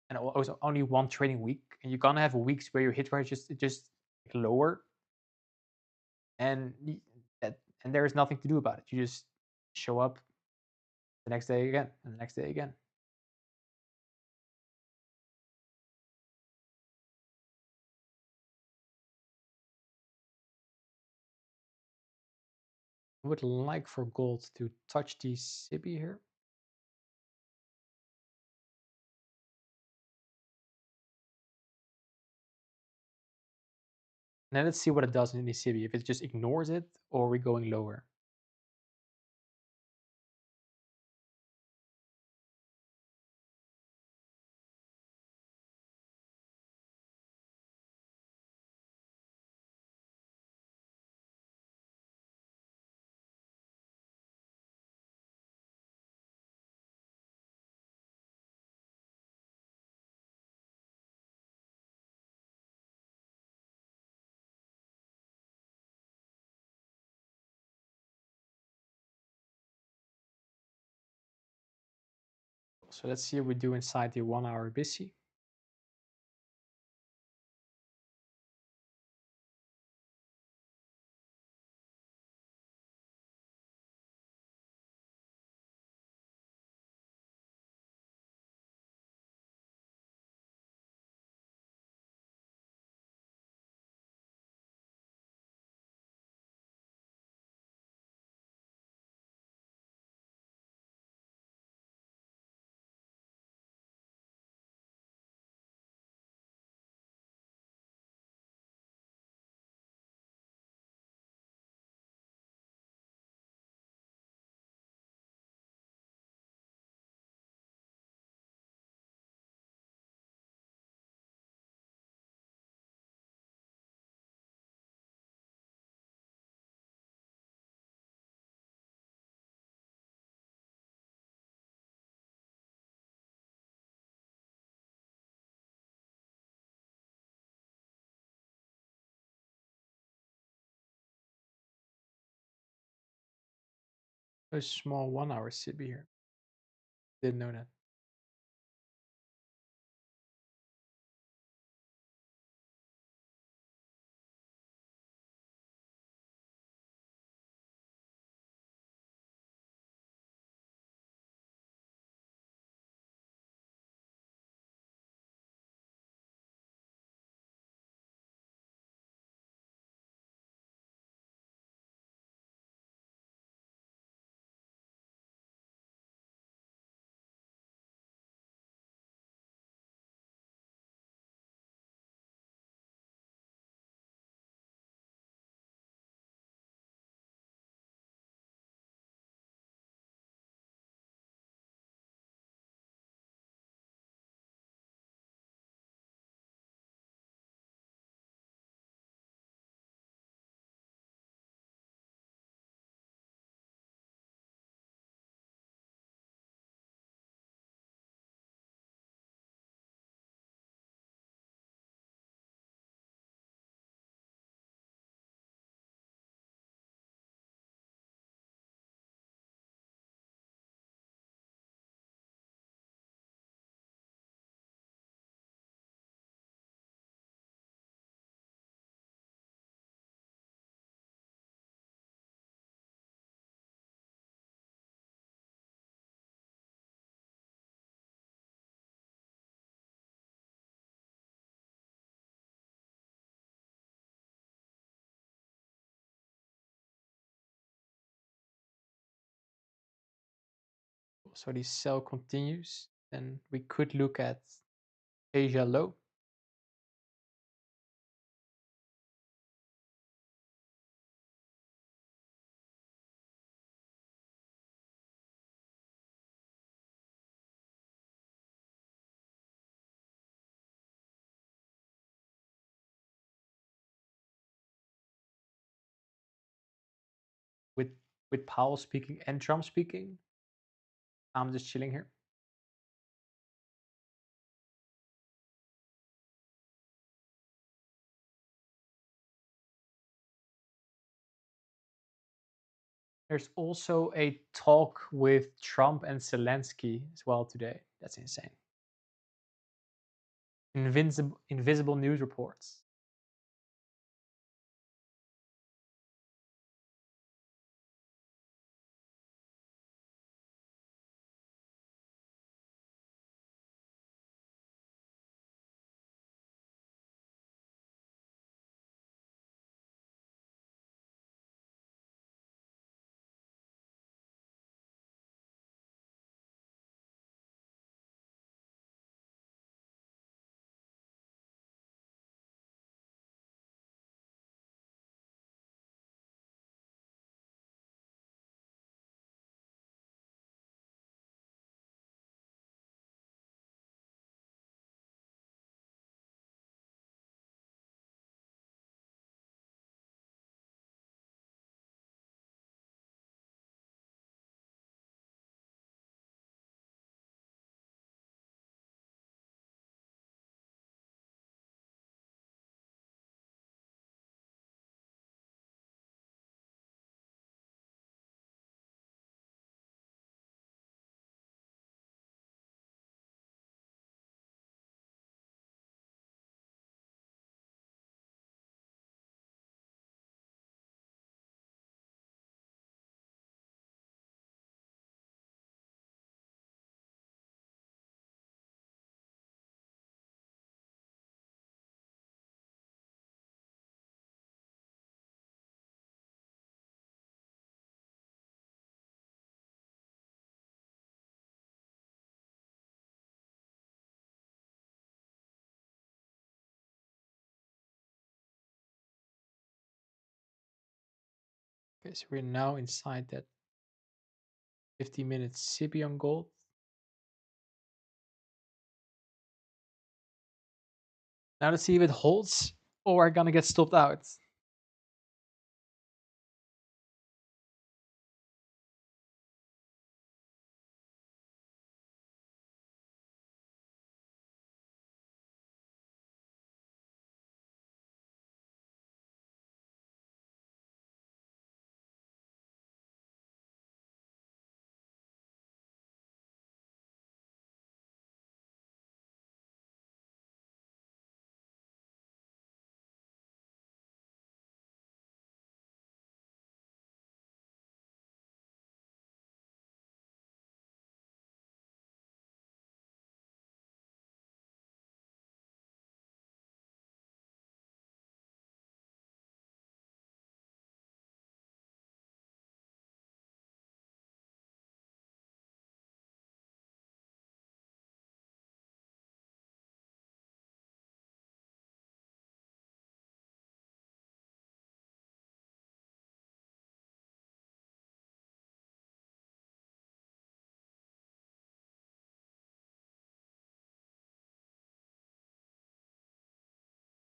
and also only one trading week, and you're gonna have weeks where your hit rate just lower, and and there's nothing to do about it. You just show up the next day again and the next day again. I would like for gold to touch the SIBI here. Now let's see what it does in the SIBI, if it just ignores it or we're going lower. So let's see what we do inside the 1 hour BISI. A small 1 hour SIBI here. Didn't know that. So the sell continues, then we could look at Asia low. with with Powell speaking and Trump speaking. I'm just chilling here. There's also a talk with Trump and Zelensky as well today. That's insane. Invisible news reports. Okay, so we're now inside that 50-minute CB on gold. Now let's see if it holds or we're gonna get stopped out.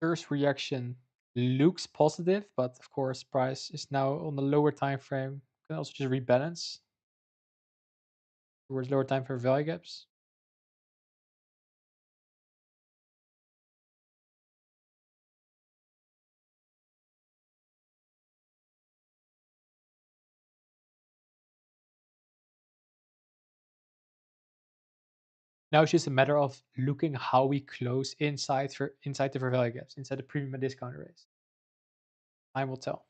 First reaction looks positive, but of course, price is now on the lower time frame. Can also just rebalance towards lower time for value gaps. Now it's just a matter of looking how we close inside the fair value gaps, inside the premium and discount rates. Time will tell.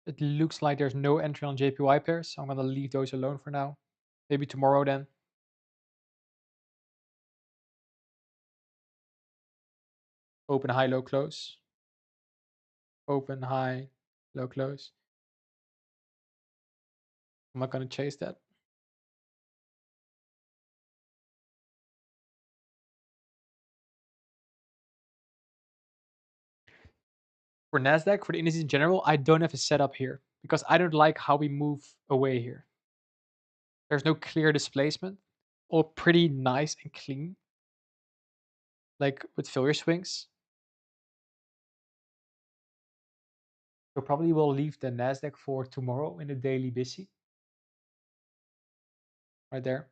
It looks like there's no entry on JPY pairs, so I'm gonna leave those alone for now. Maybe tomorrow then. Open high, low, close. Open high, low, close. I'm not gonna chase that. For Nasdaq, for the indices in general, I don't have a setup here because I don't like how we move away here. There's no clear displacement, all pretty nice and clean, like with failure swings. So probably will leave the Nasdaq for tomorrow in the daily busy, right there.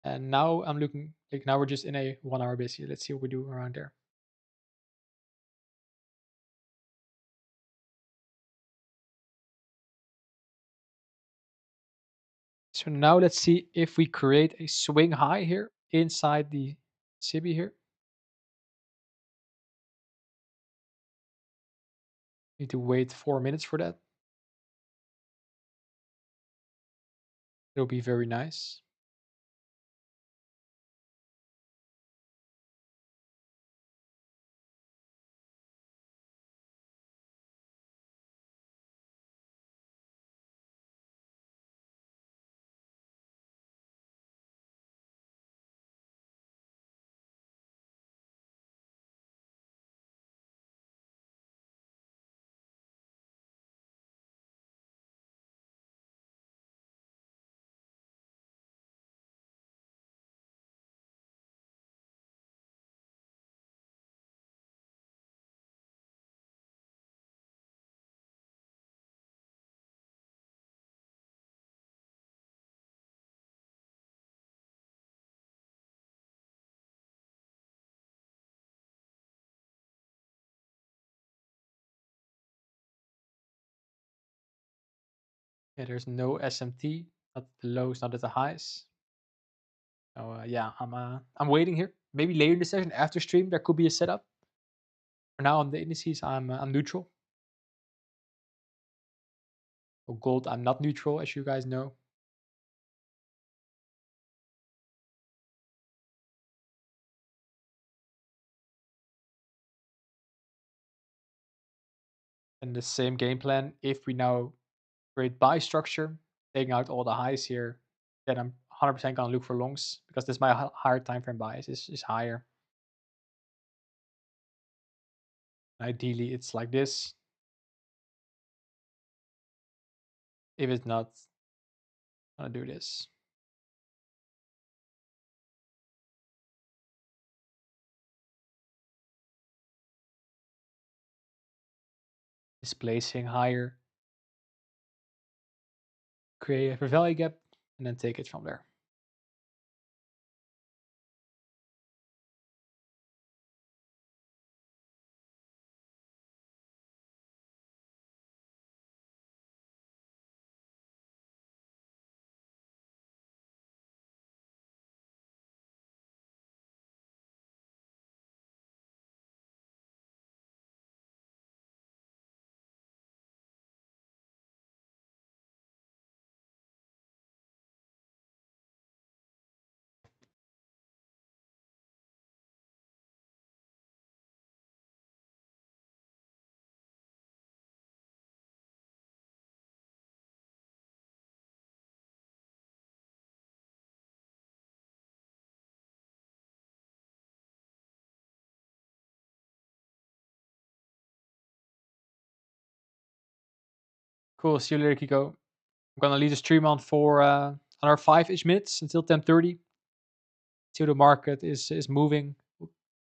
And now I'm looking like now we're just in a 1 hour busy. Let's see what we do around there. So now let's see if we create a swing high here inside the SIBI here. Need to wait 4 minutes for that. It'll be very nice. Yeah, there's no SMT, not the lows, not at the highs. So yeah, I'm waiting here. Maybe later in the session after stream there could be a setup. For now on the indices, I'm neutral. For gold, I'm not neutral, as you guys know. And the same game plan. If we now create buy structure, taking out all the highs here, then I'm 100% gonna look for longs because this my higher time frame bias is higher. Ideally, it's like this. If it's not, I'm gonna do this. Displacing higher, create a value gap, and then take it from there. Cool. See you later, Kiko. I'm gonna leave the stream on for another 5-ish minutes until 10:30. Till the market is moving.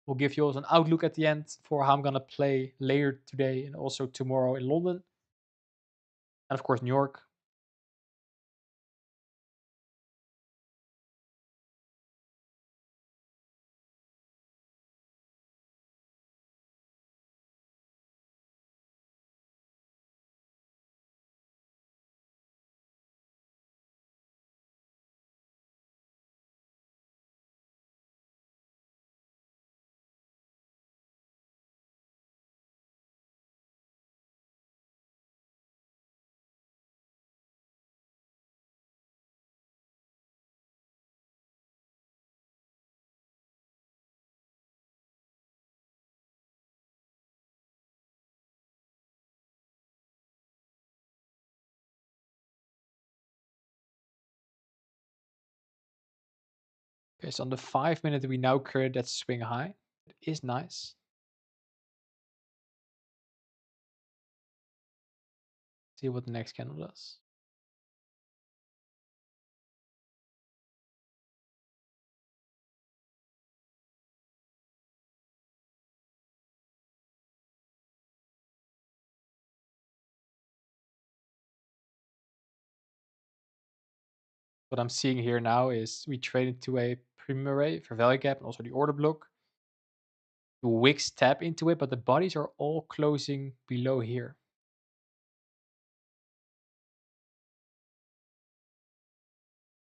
We'll give you also an outlook at the end for how I'm gonna play later today and also tomorrow in London, and of course New York. Okay, so on the 5 minute we now create that swing high. It is nice. See what the next candle does. What I'm seeing here now is we traded to a premium array for value gap and also the order block. The wicks tap into it, but the bodies are all closing below here.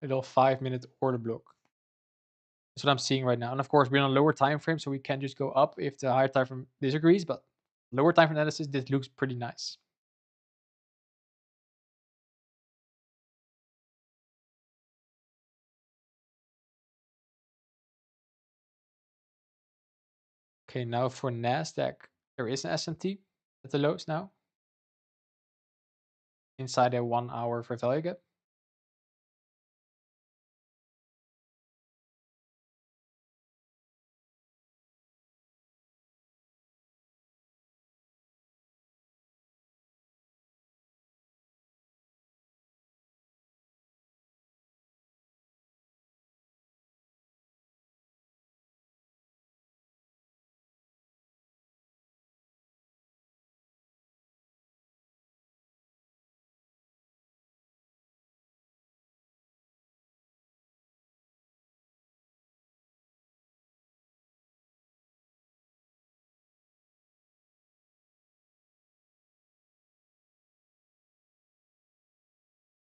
Little 5-minute order block. That's what I'm seeing right now. And of course, we're on a lower time frame, so we can just go up if the higher time frame disagrees. But lower time frame analysis, this looks pretty nice. Okay, now for Nasdaq, there is an SMT at the lows now inside a 1 hour for value gap.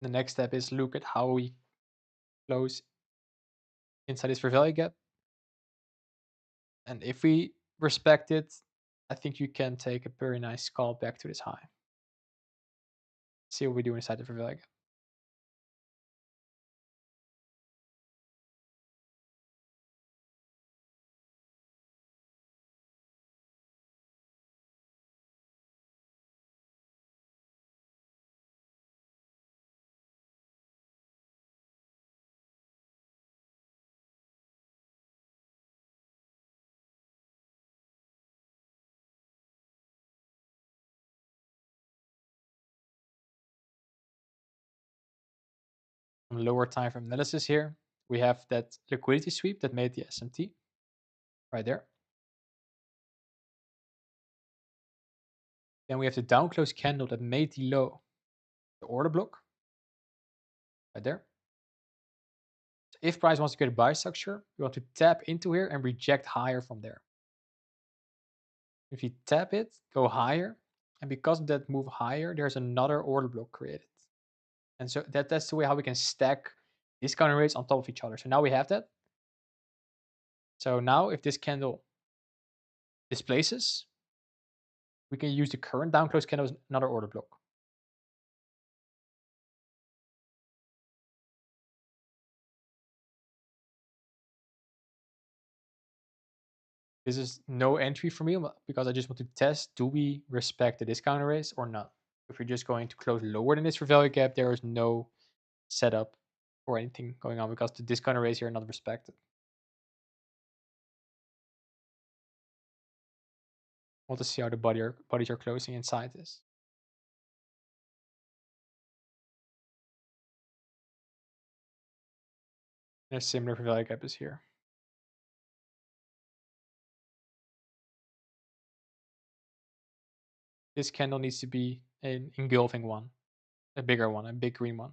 The next step is look at how we close inside this for value gap. And if we respect it, I think you can take a very nice scalp back to this high. See what we do inside the for value gap. On lower time frame analysis here, we have that liquidity sweep that made the SMT right there. Then we have the down close candle that made the low, the order block right there. So if price wants to get a buy structure, you want to tap into here and reject higher from there. If you tap it, go higher, and because of that move higher, there's another order block created. And so that's the way how we can stack discount rates on top of each other. So now we have that. So now if this candle displaces, we can use the current down close candle as another order block. This is no entry for me because I just want to test, do we respect the discount rates or not? If you're just going to close lower than this for value gap, there is no setup or anything going on because the discount rates here are not respected. I want to see how the bodies are closing inside this. And a similar for value gap is here. This candle needs to be an engulfing one, a bigger one, a big green one,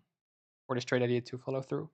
for this trade idea to follow through.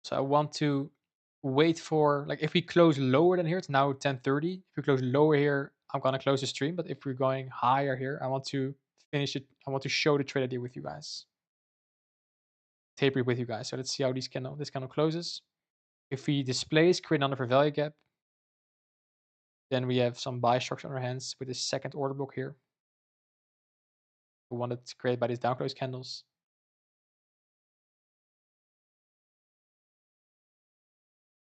So I want to wait for, like, if we close lower than here, it's now 10:30. If we close lower here, I'm gonna close the stream. But if we're going higher here, I want to finish it. I want to show the trade idea with you guys. taper with you guys. So let's see how this candle closes. If we displace, create another value gap, then we have some buy structure on our hands with this second order block here. We want it created by these down close candles.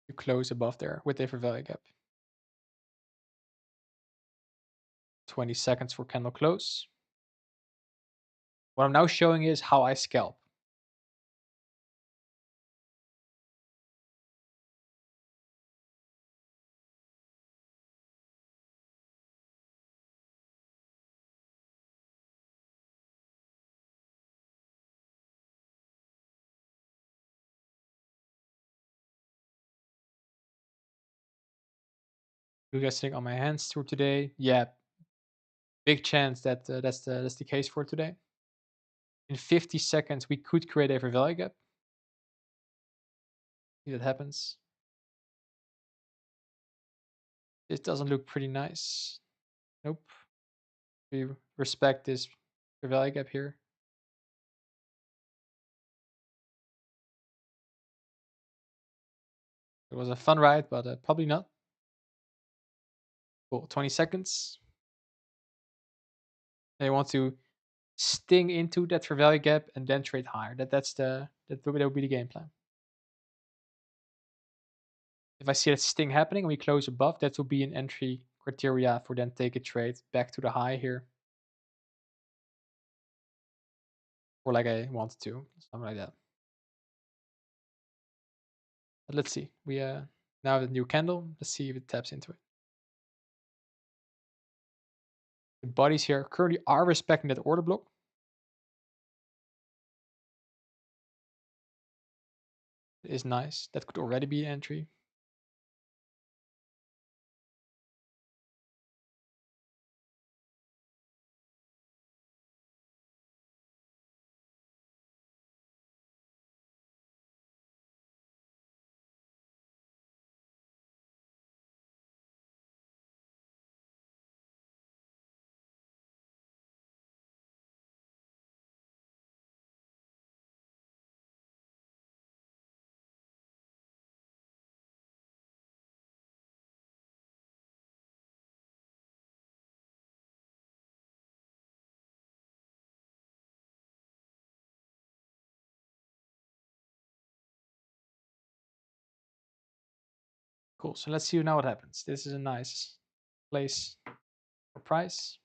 To close above there with a value gap. 20 seconds for candle close. What I'm now showing is how I scalp. You guys sitting on my hands through today? Yeah, big chance that that's the case for today. In 50 seconds, we could create a value gap. See that happens. This doesn't look pretty nice. Nope. We respect this value gap here. It was a fun ride, but probably not. Cool. 20 seconds. They want to sting into that fair value gap and then trade higher. That will be the game plan. If I see that sting happening and we close above, that will be an entry criteria for then take a trade back to the high here. Or like I wanted to, something like that. But let's see. We now have a new candle. Let's see if it taps into it. The bodies here currently are respecting that order block. It is nice. That could already be an entry. Cool. So let's see now what happens. This is a nice place for price.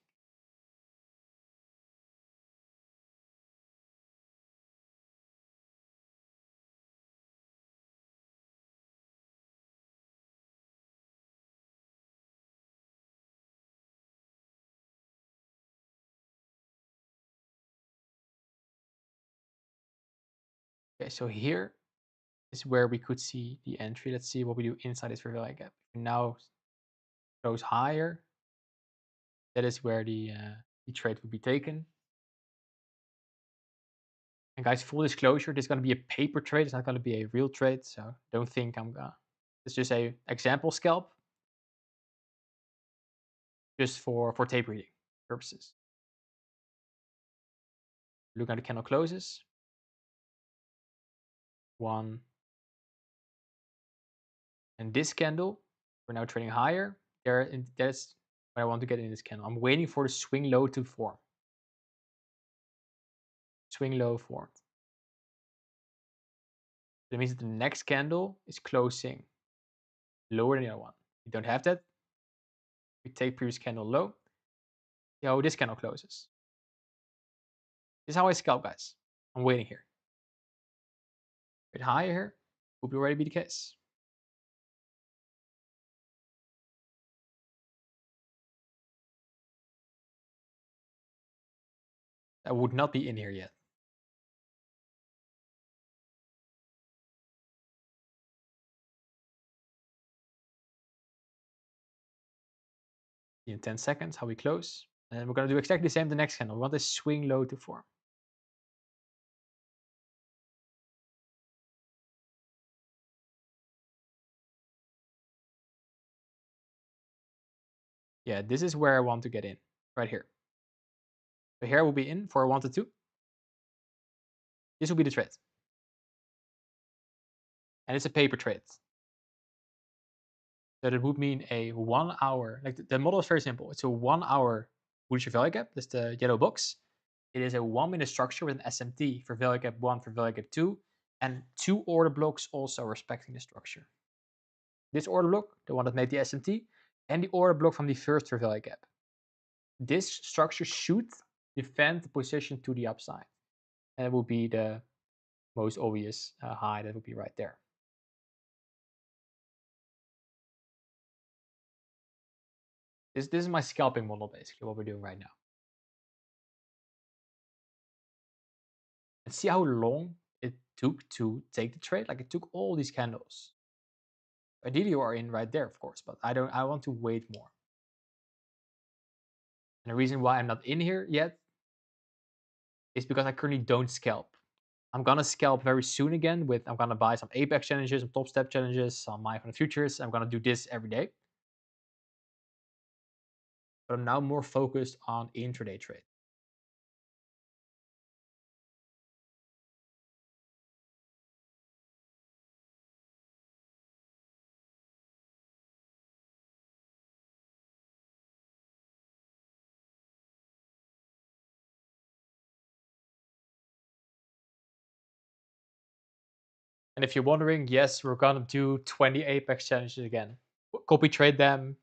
Okay, so here is where we could see the entry. Let's see what we do inside this fair value gap. Now goes higher. That is where the trade would be taken. And guys, full disclosure, this is going to be a paper trade. It's not going to be a real trade. So don't think I'm gonna. It's just a example scalp, just for tape reading purposes. Look at the candle closes. One. And this candle, we're now trading higher. That's what I want to get in this candle. I'm waiting for the swing low to form. Swing low formed. That means that the next candle is closing lower than the other one. We don't have that. We take previous candle low. See how this candle closes. This is how I scalp, guys. I'm waiting here. A bit higher here. Would already be the case. That would not be in here yet. In 10 seconds, how we close. And we're going to do exactly the same the next candle. We want this swing low to form. Yeah, this is where I want to get in. Right here. So here I will be in for 1 to 2. This will be the trade. and it's a paper trade. So that would mean a 1 hour, like the model is very simple. It's a 1 hour bullish value gap. That's the yellow box. It is a 1 minute structure with an SMT for value gap 1, for value gap 2, and 2 order blocks also respecting the structure. This order block, the one that made the SMT, and the order block from the first for value gap. This structure should defend the position to the upside. And it will be the most obvious high that would be right there. This is my scalping model, basically, what we're doing right now. And see how long it took to take the trade? Like, it took all these candles. Ideally, you are in right there, of course, but I want to wait more. And the reason why I'm not in here yet is because I currently don't scalp. I'm gonna scalp very soon again I'm gonna buy some Apex challenges, some Top Step challenges, some Mine from the Futures. I'm gonna do this every day. But I'm now more focused on intraday trade. And if you're wondering, yes, we're gonna do 20 Apex challenges again. Copy trade them,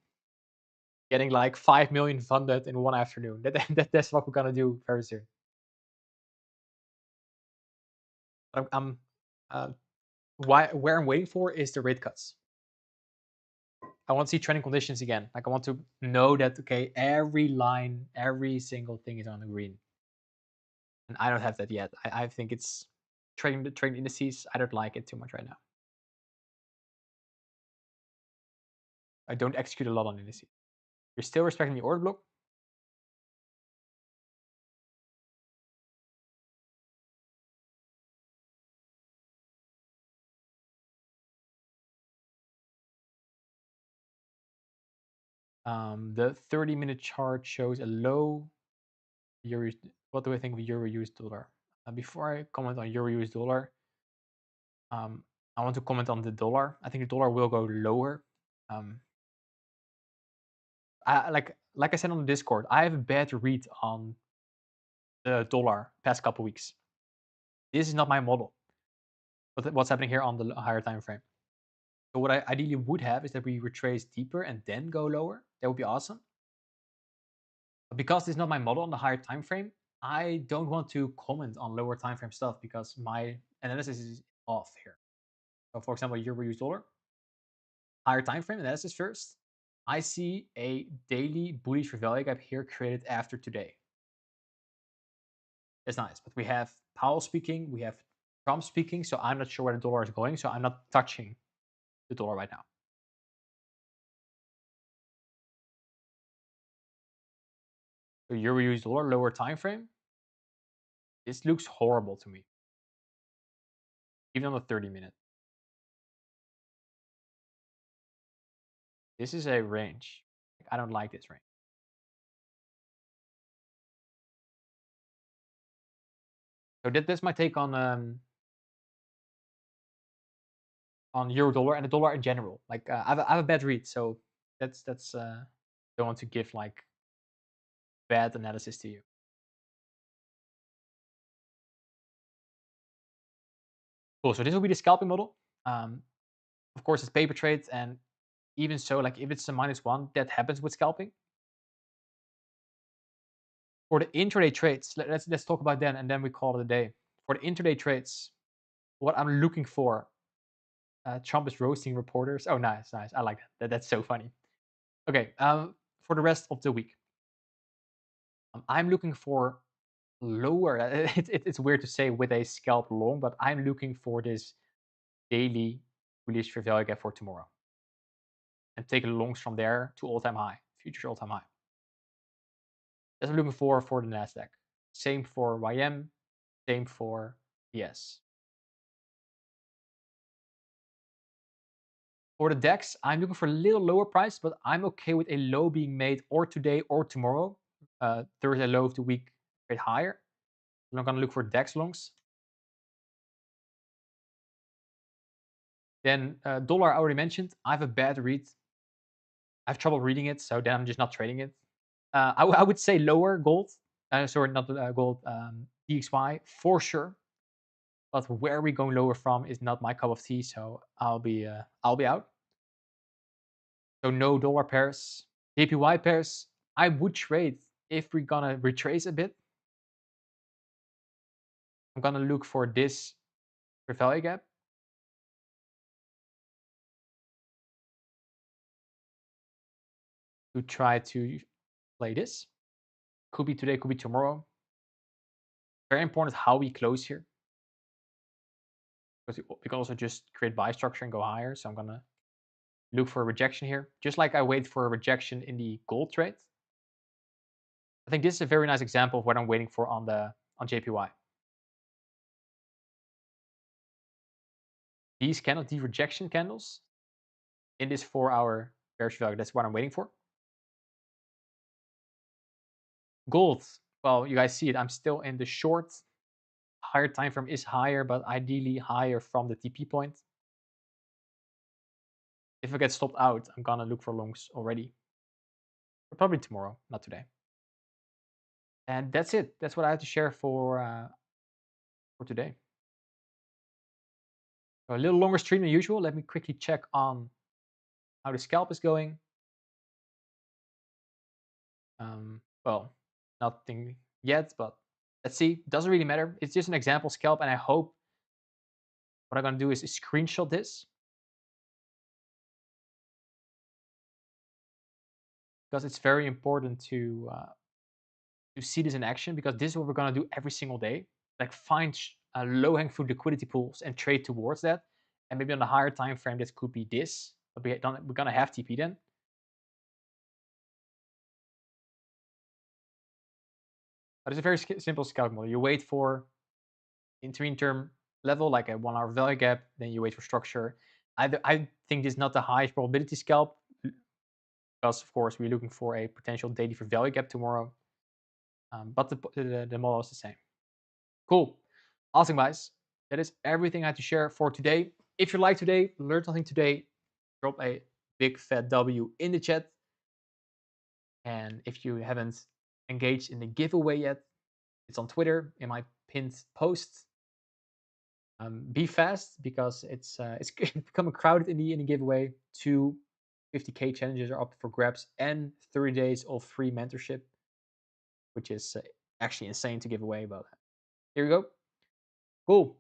getting like 5 million funded in one afternoon. That's what we're gonna do very soon. I'm where I'm waiting for is the rate cuts. I want to see trending conditions again. Like, I want to know that, okay, every line, every single thing is on the green. And I don't have that yet. I think it's trading indices. I don't like it too much right now. I don't execute a lot on indices. You're still respecting the order block. The 30-minute chart shows a low euro. What do I think of euro US dollar? Before I comment on euro US dollar, I want to comment on the dollar. I think the dollar will go lower. Like I said on the Discord, I have a bad read on the dollar past couple weeks. This is not my model. What's happening here on the higher time frame? So what I ideally would have is that we retrace deeper and then go lower. That would be awesome. But because this is not my model on the higher time frame, I don't want to comment on lower time frame stuff because my analysis is off here. So for example, euro US dollar, higher time frame analysis first. I see a daily bullish for value gap here created after today. It's nice, but we have Powell speaking, we have Trump speaking, so I'm not sure where the dollar is going, so I'm not touching the dollar right now. So euro US dollar, lower time frame. This looks horrible to me, even on the 30-minute. This is a range. I don't like this range. So that's my take on euro dollar and the dollar in general. Like, I have a bad read, so that's don't want to give like bad analysis to you. Cool. So this will be the scalping model. Of course, it's paper trades, and even so, like if it's a -1, that happens with scalping. For the intraday trades, let's talk about that, and then we call it a day. For the intraday trades, what I'm looking for, Trump is roasting reporters. Oh, nice. I like that. That's so funny. Okay, for the rest of the week, I'm looking for lower. It's weird to say with a scalp long, but I'm looking for this daily bullish fair value gap for tomorrow, and take longs from there to all-time high, futures all-time high. That's what I'm looking for the Nasdaq. Same for YM. Same for PS. For the DAX, I'm looking for a little lower price, but I'm okay with a low being made or today or tomorrow. Thursday low of the week, a bit higher. I'm not going to look for DAX longs. Then dollar I already mentioned. I have a bad read. I have trouble reading it, so then I'm just not trading it. I would say lower gold. Sorry, not gold. DXY for sure. But where we going lower from is not my cup of tea, so I'll be out. So no dollar pairs. JPY pairs, I would trade if we're gonna retrace a bit. I'm gonna look for this for value gap to try to play this. Could be today, could be tomorrow. Very important how we close here, because we can also just create buy structure and go higher. So I'm gonna look for a rejection here, just like I wait for a rejection in the gold trade. I think this is a very nice example of what I'm waiting for on JPY. These candles, the rejection candles in this 4-hour bearish value, that's what I'm waiting for. Gold, well, you guys see it. I'm still in the short. Higher time frame is higher, but ideally higher from the TP point. If I get stopped out, I'm gonna look for longs already. But probably tomorrow, not today. And that's it. That's what I have to share for today. So a little longer stream than usual. Let me quickly check on how the scalp is going. Well, nothing yet, but let's see. Doesn't really matter. It's just an example scalp, and I hope what I'm gonna do is screenshot this, because it's very important to see this in action, because this is what we're gonna do every single day. Like find low-hanging fruit liquidity pools and trade towards that. And maybe on a higher time frame, this could be this. But we're gonna have TP then. But it's a very simple scalp model. You wait for interim term level, like a 1-hour value gap, then you wait for structure. I think this is not the highest probability scalp, because of course we're looking for a potential daily for value gap tomorrow. But the model is the same. Cool. Awesome, guys. That is everything I had to share for today. If you liked today, learned something today, drop a big fat W in the chat. And if you haven't engaged in the giveaway yet, it's on Twitter in my pinned post. Be fast, because it's becoming crowded in the giveaway. 2 50K challenges are up for grabs, and 30 days of free mentorship, which is actually insane to give away. But here we go. Cool.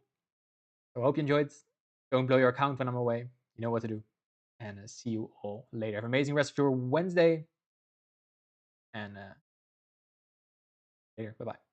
So I hope you enjoyed. Don't blow your account when I'm away. You know what to do. And see you all later. Have an amazing rest of your Wednesday. And later. Bye-bye.